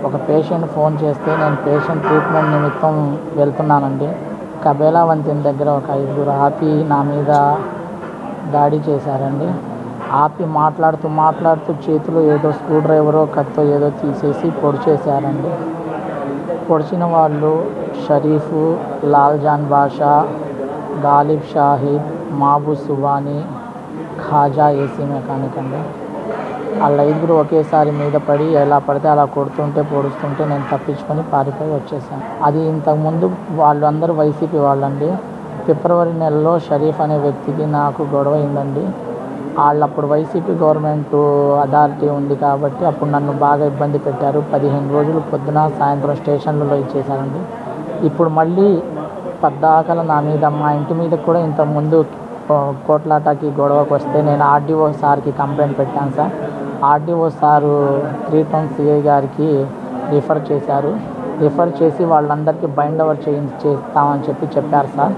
ఒక పేషెంట్ ఫోన్ చేస్తే నేను పేషెంట్ ట్రీట్మెంట్ నిమిత్తం వెళ్తున్నానండి. కబేళా వంతెన దగ్గర ఒక 5 ఆపి నా మీద దాడి చేశారండి. ఆపి మాట్లాడుతూ చేతిలో ఏదో స్క్రూ డ్రైవరో కత్తో ఏదో తీసేసి పొడిచేశారండి. పొడిచిన వాళ్ళు షరీఫు, లాల్జాన్ బాషా, గాలిబ్ షాహిద్, మాబూద్ సుబానీ, ఖాజా ఏసీ మెకానిక్ అండి. వాళ్ళ 5 ఒకేసారి మీద పడి ఎలా పడితే అలా పొడుస్తుంటే నేను తప్పించుకొని పారిపోయి వచ్చేసాను. అది ఇంతకుముందు వాళ్ళందరూ వైసీపీ వాళ్ళండి. ఫిబ్రవరి నెలలో షరీఫ్ అనే వ్యక్తికి నాకు గొడవ అయిందండి. వాళ్ళు అప్పుడు వైసీపీ గవర్నమెంట్ అథారిటీ ఉంది కాబట్టి అప్పుడు నన్ను బాగా ఇబ్బంది పెట్టారు. 15 రోజులు పొద్దున సాయంత్రం స్టేషన్లలో ఇచ్చేశారండి. ఇప్పుడు మళ్ళీ పద్దాకల నా మీద, మా ఇంటి మీద కూడా ఇంతకుముందు కోట్లాటాకి గొడవకు వస్తే నేను ఆర్డీఓ సార్కి కంప్లైంట్ పెట్టాను sir. RDO sir 3 town CI గారికి రిఫర్ చేశారు. రిఫర్ చేసి వాళ్ళందరికీ బైండ్ ఓవర్ చేస్తామని చెప్పారు సార్.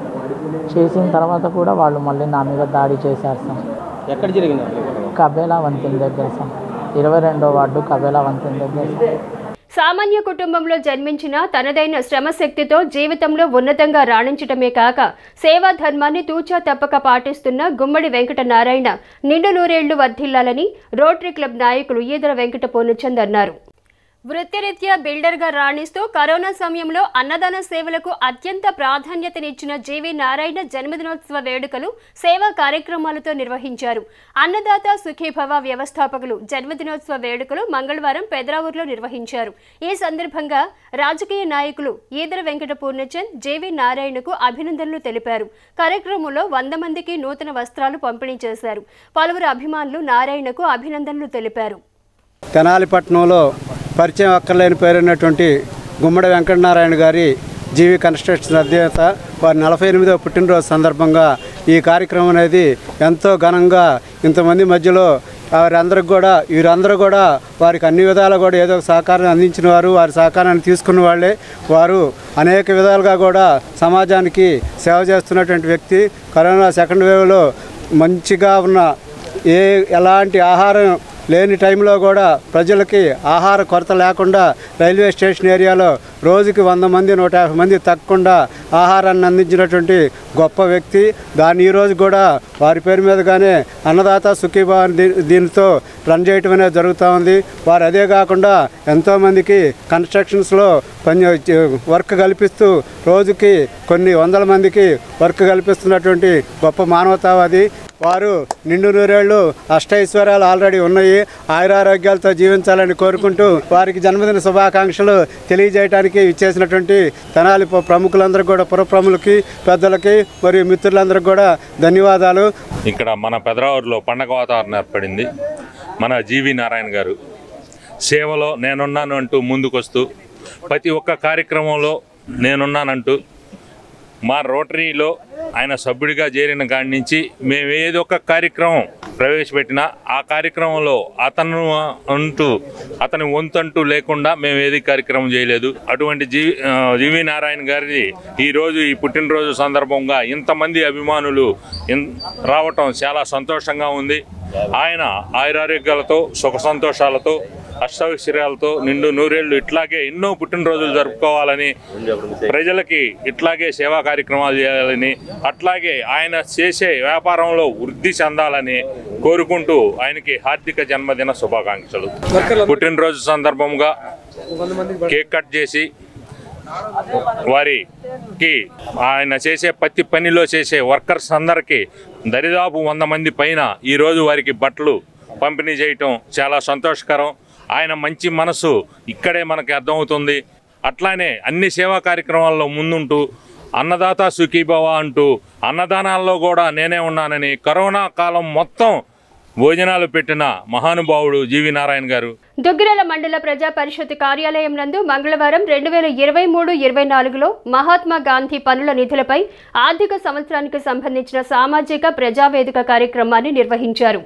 చేసిన తర్వాత కూడా వాళ్ళు మళ్ళీ నా మీద దాడి చేశారు సార్. ఎక్కడ జరిగింది? కబేళా వంతెన దగ్గర సార్, 22వ వార్డు కబేళా వంతెన దగ్గర సార్. సామాన్య కుటుంబంలో జన్మించిన తనదైన శ్రమశక్తితో జీవితంలో ఉన్నతంగా రాణించటమే కాక సేవా ధర్మాన్ని తూచా తప్పక పాటిస్తున్న గుమ్మడి వెంకట నారాయణ నిండు నూరేళ్లు వర్ధిల్లాలని రోటరీ క్లబ్ నాయకులు ఈదర వెంకట పూర్ణచంద్ అన్నారు. వృత్తిరీత్యా బిల్డర్గా రాణిస్తూ కరోనా సమయంలో అన్నదాన సేవలకు అత్యంత ప్రాధాన్యతనిచ్చిన జీవి నారాయణ జన్మదినోత్సవ వేడుకలు సేవా కార్యక్రమాలతో నిర్వహించారు. అన్నదాత సుఖీభవ వ్యవస్థాపకులు జన్మదినోత్సవ వేడుకలు మంగళవారం పెదరావూరులో నిర్వహించారు. ఈ సందర్భంగా రాజకీయ నాయకులు ఈదర వెంకట పూర్ణచంద్ జీవి నారాయణకు అభినందనలు తెలిపారు. కార్యక్రమంలో 100 మందికి నూతన వస్త్రాలు పంపిణీ చేశారు. పలువురు అభిమానులు నారాయణకు అభినందనలు తెలిపారు. తెనాలిపట్నంలో పరిచయం అక్కర్లేని పేరున్నటువంటి గుమ్మడి వెంకటనారాయణ గారి జీవి కన్స్ట్రక్షన్ అధినేత వారి 48వ పుట్టినరోజు సందర్భంగా ఈ కార్యక్రమం అనేది ఎంతో ఘనంగా ఇంతమంది మధ్యలో వీరందరూ కూడా వారికి అన్ని విధాలు కూడా ఏదో ఒక సహకారం అందించిన వారు, వారి సహకారాన్ని తీసుకున్న వాళ్ళే. వారు అనేక విధాలుగా కూడా సమాజానికి సేవ చేస్తున్నటువంటి వ్యక్తి. కరోనా సెకండ్ వేవ్లో మంచిగా ఉన్న ఎలాంటి ఆహారం లేని టైంలో కూడా ప్రజలకి ఆహార కొరత లేకుండా రైల్వే స్టేషన్ ఏరియాలో రోజుకి 100 మంది 150 మంది తగ్గకుండా ఆహారాన్ని అందించినటువంటి గొప్ప వ్యక్తి. దాన్ని ఈరోజు కూడా వారి పేరు మీదుగానే అన్నదాత సుఖీభావ దీనితో రన్ చేయటం అనేది జరుగుతూ ఉంది. వారు అదే కాకుండా ఎంతోమందికి కన్స్ట్రక్షన్స్లో వర్క్ కల్పిస్తూ రోజుకి కొన్ని వందల మందికి వర్క్ కల్పిస్తున్నటువంటి గొప్ప మానవతావాది. వారు నిండు నూరేళ్ళు అష్టైశ్వర్యాలు ఆల్రెడీ ఉన్నాయి. ఆయురారోగ్యాలతో జీవించాలని కోరుకుంటూ వారికి జన్మదిన శుభాకాంక్షలు తెలియజేయడానికి ఇచ్చేసినటువంటి తెనాలి ప్రముఖులందరికీ కూడా పురప్రముఖులకి పెద్దలకి మరియు మిత్రులందరికీ కూడా ధన్యవాదాలు. ఇక్కడ మన పెదరావూరులో పండగ వాతావరణం ఏర్పడింది. మన జీవి నారాయణ గారు సేవలో నేనున్నాను అంటూ ముందుకొస్తూ ప్రతి ఒక్క కార్యక్రమంలో నేనున్నానంటూ మా రోటరీలో ఆయన సభ్యుడిగా చేరిన కాడి నుంచి మేము ఏదో ఒక కార్యక్రమం ప్రవేశపెట్టినా ఆ కార్యక్రమంలో అతని వంతంటూ లేకుండా మేము ఏది కార్యక్రమం చేయలేదు. అటువంటి జీవి నారాయణ గారిది ఈరోజు ఈ పుట్టినరోజు సందర్భంగా ఇంతమంది అభిమానులు రావటం చాలా సంతోషంగా ఉంది. ఆయన ఆయురారోగ్యాలతో సుఖ సంతోషాలతో అష్టైశ్వర్యాలతో నిండు నూరేళ్లు ఇట్లాగే ఎన్నో పుట్టినరోజులు జరుపుకోవాలని, ప్రజలకి ఇట్లాగే సేవా కార్యక్రమాలు చేయాలని, అట్లాగే ఆయన చేసే వ్యాపారంలో వృద్ధి చెందాలని కోరుకుంటూ ఆయనకి హార్దిక జన్మదిన శుభాకాంక్షలు. పుట్టినరోజు సందర్భంగా కేక్ కట్ చేసి వారికి ఆయన చేసే ప్రతి పనిలో చేసే వర్కర్స్ అందరికీ దరిదాపు 100 మంది పైన ఈరోజు వారికి బట్టలు పంపిణీ చేయటం చాలా సంతోషకరం. ఆయన మంచి మనసు ఇక్కడే మనకి అర్థమవుతుంది. అట్లానే అన్ని సేవా కార్యక్రమాల్లో ముందుంటూ అన్నదాత సుఖీభవ అంటూ అన్నదానాల్లో కూడా నేనే ఉన్నానని కరోనా కాలం మొత్తం భోజనాలు పెట్టిన మహానుభావుడు జీవి నారాయణ గారు. దుగ్గిరాల మండల ప్రజా పరిషత్ కార్యాలయం నందు మంగళవారం 2023-24లో మహాత్మా గాంధీ పనుల నిధులపై ఆర్థిక సంవత్సరానికి సంబంధించిన సామాజిక ప్రజావేదిక కార్యక్రమాన్ని నిర్వహించారు.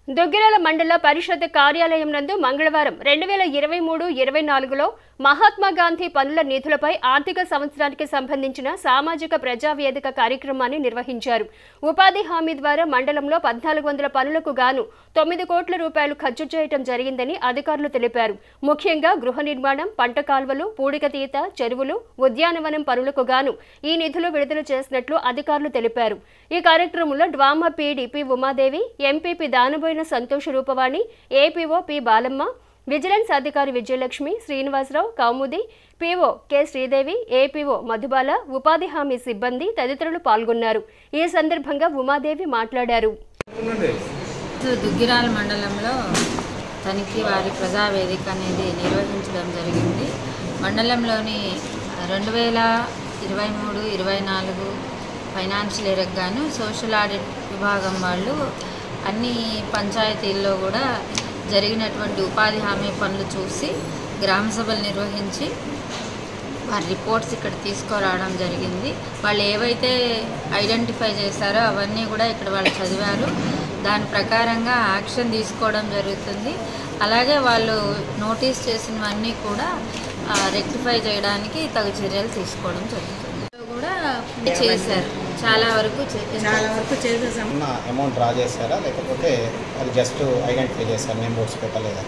దుగ్గిరాల మండల పరిషత్ కార్యాలయం నందు మంగళవారం 2023-24లో మహాత్మా గాంధీ పనుల నిధులపై ఆర్థిక సంవత్సరానికి సంబంధించిన సామాజిక ప్రజావేదిక కార్యక్రమాన్ని నిర్వహించారు. ఉపాధి హామీ ద్వారా మండలంలో 1400 పనులకు గాను 9 కోట్ల రూపాయలు ఖర్చు చేయడం జరిగిందని అధికారులు తెలిపారు. ముఖ్యంగా గృహ నిర్మాణం, పంట కాల్వలు, పూడికతీత, చెరువులు, ఉద్యానవనం పనులకు గాను ఈ నిధులు విడుదల చేసినట్లు అధికారులు తెలిపారు. ఈ కార్యక్రమంలో DWMA PDP Umadevi, MPP Danaboina Santosha Rupavani, APO P Balamma, vigilance అధికారి Vijayalakshmi, Srinivasarao, Kaumudi, PO K Sridevi, APO Madhubala, ఉపాధి హామీ సిబ్బంది తదితరులు పాల్గొన్నారు. ఈ సందర్భంగా ఉమాదేవి మాట్లాడారు. దుగ్గిరాల మండలంలో తనిఖీ వారి ప్రజావేదిక అనేది నిర్వహించడం జరిగింది. మండలంలోని 2023-24 ఫైనాన్షియల్ ఇయర్కి గాను సోషల్ ఆడిట్ విభాగం వాళ్ళు అన్ని పంచాయతీల్లో కూడా జరిగినటువంటి ఉపాధి హామీ పనులు చూసి గ్రామ సభలు నిర్వహించి వారి రిపోర్ట్స్ ఇక్కడ తీసుకురావడం జరిగింది. వాళ్ళు ఏవైతే ఐడెంటిఫై చేశారో అవన్నీ కూడా ఇక్కడ వాళ్ళు చదివారు. దాని ప్రకారంగా యాక్షన్ తీసుకోవడం జరుగుతుంది. అలాగే వాళ్ళు నోటీస్ చేసినవన్నీ కూడా రెక్టిఫై చేయడానికి తగు చర్యలు తీసుకోవడం జరుగుతుంది. కూడా చేశారు, చాలా వరకు చేసేసాం. అమౌంట్ డ్రా చేశారా లేకపోతే అది జస్ట్ ఐడెంటిఫై చేశారు, నేమ్ బోర్డ్స్ పెట్టలేదా?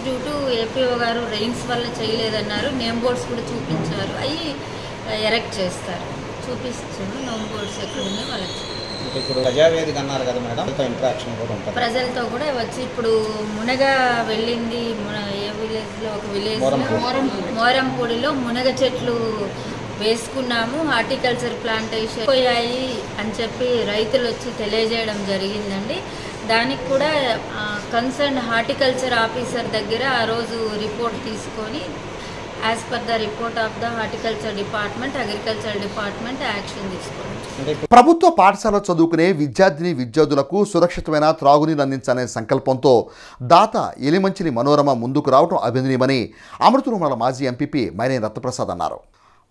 డ్యూ టు ఏపీఓ గారు రెయిన్స్ వల్ల చేయలేదన్నారు. నేమ్ బోర్డ్స్ కూడా చూపించారు, అవి ఎరెక్ట్ చేస్తారు, చూపిస్తున్నారు. నేమ్ బోర్డ్స్ ఎక్కడ ఉన్నాయి వాళ్ళకి. ఇప్పుడు ప్రజావేదిక అన్నారు కదా మేడం, ఇంటరాక్షన్ కూడా ఉంటుంది ప్రజలతో కూడా వచ్చి ఇప్పుడు మునగ వెళ్ళింది. ఏ విలేజ్లో ఒక విలేజ్ మోరంపూడిలో మునగ చెట్లు వేసుకున్నాము, హార్టికల్చర్ ప్లాంటేషన్ పోయాయి అని చెప్పి రైతులు వచ్చి తెలియజేయడం జరిగిందండి. దానికి కూడా కన్సర్న్ హార్టికల్చర్ ఆఫీసర్ దగ్గర ఆ రోజు రిపోర్ట్ తీసుకొని as per the report of the horticulture department, agriculture department action తీసుకోవడం. ప్రభుత్వ పాఠశాల చదువుకునే విద్యార్థులకు సురక్షితమైన త్రాగునీరు అందించాలనే సంకల్పంతో దాత ఎలిమంచిలి మనోరమ ముందుకు రావడం అభినందనీయమని అమృతూరు మండల మాజీ ఎంపీపీ మైనేని రత్నప్రసాద్ అన్నారు.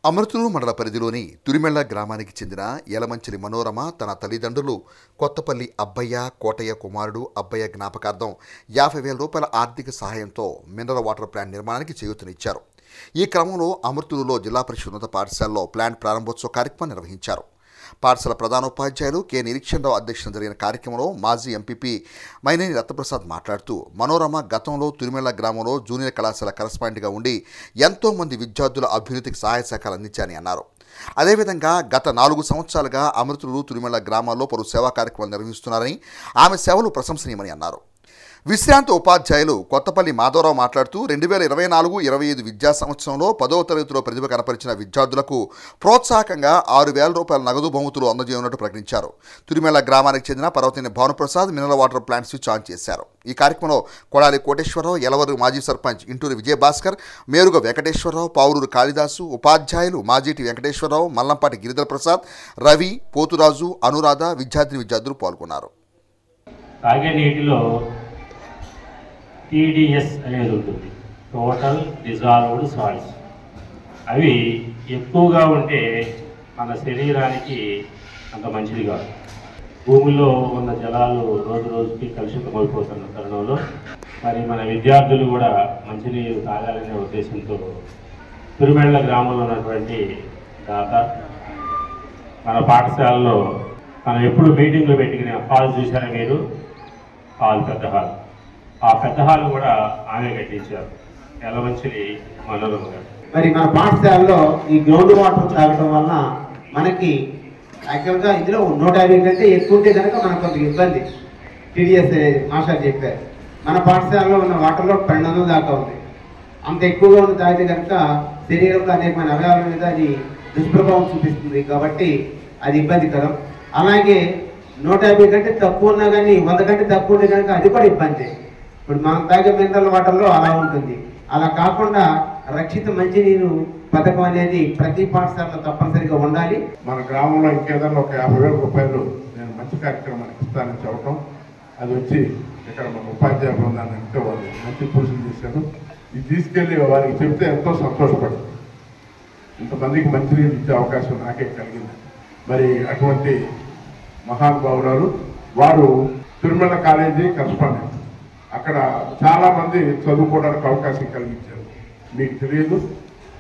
అమృతూరు మండల పరిధిలోని తురిమెళ్ల గ్రామానికి చెందిన యలమంచిలి మనోరమ తన తల్లిదండ్రులు కొత్తపల్లి అబ్బయ్య కోటయ్య కుమారుడు అబ్బయ్య జ్ఞాపకార్థం 50,000 రూపాయల ఆర్థిక సహాయంతో మినరల్ వాటర్ ప్లాంట్ నిర్మాణానికి చేయూతనిచ్చారు. ఈ క్రమంలో అమృతూరులో జిల్లా పరిషత్ ఉన్నత పాఠశాలలో ప్లాంట్ ప్రారంభోత్సవ కార్యక్రమం నిర్వహించారు. పాఠశాల ప్రధానోపాధ్యాయులు కె నిరీక్షణరావు అధ్యక్షతన జరిగిన కార్యక్రమంలో మాజీ ఎంపీపీ మైనేని రత్నప్రసాద్ మాట్లాడుతూ మనోరమ గతంలో తురిమెళ్ల గ్రామంలో జూనియర్ కళాశాల కరస్పాండెంట్గా ఉండి ఎంతోమంది విద్యార్థుల అభ్యున్నతికి సహాయ సహకారాలు అందించారని అన్నారు. అదేవిధంగా గత 4 సంవత్సరాలుగా అమృతులు తురిమెళ్ల గ్రామాల్లో పలు సేవా కార్యక్రమాలు నిర్వహిస్తున్నారని, ఆమె సేవలు ప్రశంసనీయమని అన్నారు. విశ్రాంత ఉపాధ్యాయులు కొత్తపల్లి మాధవరావు మాట్లాడుతూ 2024-25 విద్యా సంవత్సరంలో 10వ తరగతిలో ప్రతిభ కనపరిచిన విద్యార్థులకు ప్రోత్సాహకంగా 6,000 రూపాయల నగదు బహుమతులు అందజేయనున్నట్టు ప్రకటించారు. తురిమెళ్ల గ్రామానికి చెందిన Parvathini Bhanuprasad mineral water plant switch on చేశారు. ఈ కార్యక్రమంలో కొడాలి కోటేశ్వరరావు, యలవరు మాజీ సర్పంచ్ ఇంటూరి విజయభాస్కర్, మేరుగ వెంకటేశ్వరరావు, పావులూరు కాళిదాసు, ఉపాధ్యాయులు మాజీటి వెంకటేశ్వరరావు, మల్లంపాటి గిరిధర ప్రసాద్, రవి, పోతురాజు, అనురాధ, విద్యార్థులు పాల్గొన్నారు. తాగే నీటిలో TDS అనేది ఉంటుంది, టోటల్ డిజాల్వ్డ్ సాల్ట్స్. అవి ఎక్కువగా ఉంటే మన శరీరానికి అంత మంచిది కాదు. భూమిలో ఉన్న జలాలు రోజు రోజుకి కలుషితమైపోతున్న తరుణంలో మరి మన విద్యార్థులు కూడా మంచినీరు తాగాలనే ఉద్దేశంతో తురిమెళ్ల గ్రామంలో ఉన్నటువంటి దాత మన పాఠశాలలో మనం ఎప్పుడు మీటింగ్లు పెట్టుకునే హాల్ చూసారా మీరు? హాల్, పెద్ద హాల్. ఆ పెద్ద హాల్ కూడా ఆమె కట్టించారు, ఎలమంచిలి మనోరమ గారు. మరి మన పాఠశాలలో ఈ గ్రౌండ్ వాటర్ తాగడం వలన మనకి యాక్చువల్గా ఇందులో 150 కంటే ఎక్కువ ఉంటే కనుక మనకు కొంత ఇబ్బంది. TDS మాస్టర్ చెప్పారు, మన పాఠశాలలో ఉన్న వాటర్లో 1200 దాకా ఉంది. అంత ఎక్కువగా ఉన్న తాగితే కనుక శరీరంలో అనేకమైన అవయవాల మీద అది దుష్ప్రభావం చూపిస్తుంది, కాబట్టి అది ఇబ్బందికరం. అలాగే 150 కంటే తక్కువ ఉన్నా కానీ 100 కంటే తక్కువ ఉంటే కనుక అది కూడా ఇబ్బంది. ఇప్పుడు మనం తాగే మినరల్ వాటర్లో అలా ఉంటుంది. అలా కాకుండా రక్షిత మంచినీరు పథకం అనేది ప్రతి పాఠశాలలో తప్పనిసరిగా ఉండాలి. మన గ్రామంలో ఇంకేదన్నా ఒక 50,000 రూపాయలు నేను మంచి కార్యక్రమానికి ఇస్తానని చెప్పడం, అది వచ్చి ఇక్కడ మన ఉపాధ్యాయ బృందాన్ని అంటే వాళ్ళు మంచి పూజలు చేశారు. ఇది తీసుకెళ్ళి వారికి చెప్తే ఎంతో సంతోషపడుతుంది. ఇంతమందికి మంచినీరు ఇచ్చే అవకాశం నాకే కలిగింది. మరి అటువంటి మహానుభావురాలు వారు తిరుమల కాలేజీ కరస్పాండెంట్, అక్కడ చాలామంది చదువుకోవడానికి అవకాశం కలిగించారు. మీకు తెలియదు,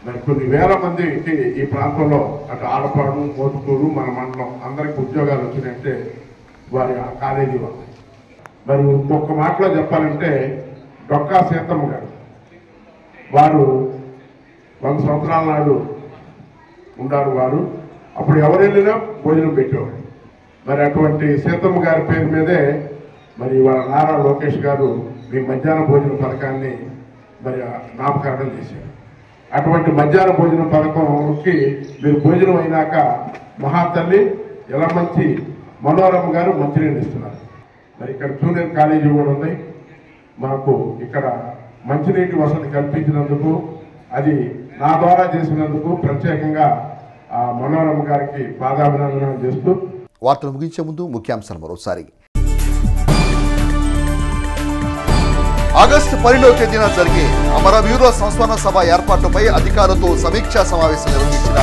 మరి కొన్ని వేల మందికి ఈ ప్రాంతంలో అటు ఆడపాడు, మోతుకూరు, మన మండలం అందరికి ఉద్యోగాలు వచ్చినాయంటే వారి ఆ కాలేజీ వల్ల. మరి ఒక్క మాటలో చెప్పాలంటే డొక్కా సీతమ్మ గారు వారు 100 సంవత్సరాల నాడు ఉన్నారు. వారు అప్పుడు ఎవరు వెళ్ళినా భోజనం పెట్టేవారు. మరి అటువంటి సీతమ్మ గారి పేరు మీదే మరి వాళ్ళ నారా లోకేష్ గారు మీ మధ్యాహ్న భోజన పథకాన్ని మరి నామకరణం చేశారు. అటువంటి మధ్యాహ్న భోజన పథకంకి మీరు భోజనం అయినాక మహాతల్లి ఎలమంచి మనోరమ గారు మంచినీళ్ళు ఇస్తున్నారు. మరి ఇక్కడ జూనియర్ కాలేజీ కూడా ఉంది. మాకు ఇక్కడ మంచినీటి వసతి కల్పించినందుకు, అది నా ద్వారా చేసినందుకు ప్రత్యేకంగా మనోరమ గారికి పాదాభినందనలు చేస్తూ వార్తలు ముగించే ముందు ముఖ్యాంశాలు మరోసారి. ఆగస్టు 12వ తేదీన జరిగే అమరవీరుల సంస్మరణ సభ ఏర్పాటుపై అధికారులతో సమీక్షా సమావేశం నిర్వహించిన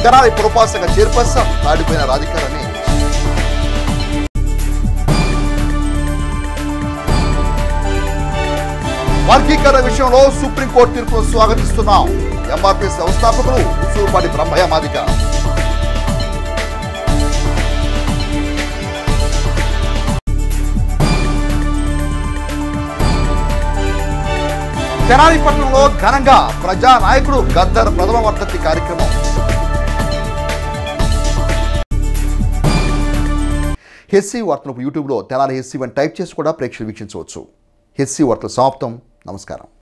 తెనాలి పురపాలక చైర్పర్సన్ తాడిపోయిన రాధికారాన్ని వర్గీకరణ విషయంలో సుప్రీంకోర్టు తీర్పును స్వాగతిస్తున్నాం. ఎంఆర్పీఎస్ వ్యవస్థాపకులు ఉసూరుపాటి బ్రహ్మయ్య మాదిక. తెనాలి పట్టణంలో ఘనంగా ప్రజానాయకుడు గద్దర్ ప్రథమ వర్ధంతి కార్యక్రమం. హెస్సీ వార్తలు యూట్యూబ్లో తెనాలి హెస్సీ అని టైప్ చేసి కూడా ప్రేక్షకులు వీక్షించవచ్చు. హెస్సీ వార్తలు సమాప్తం. నమస్కారం.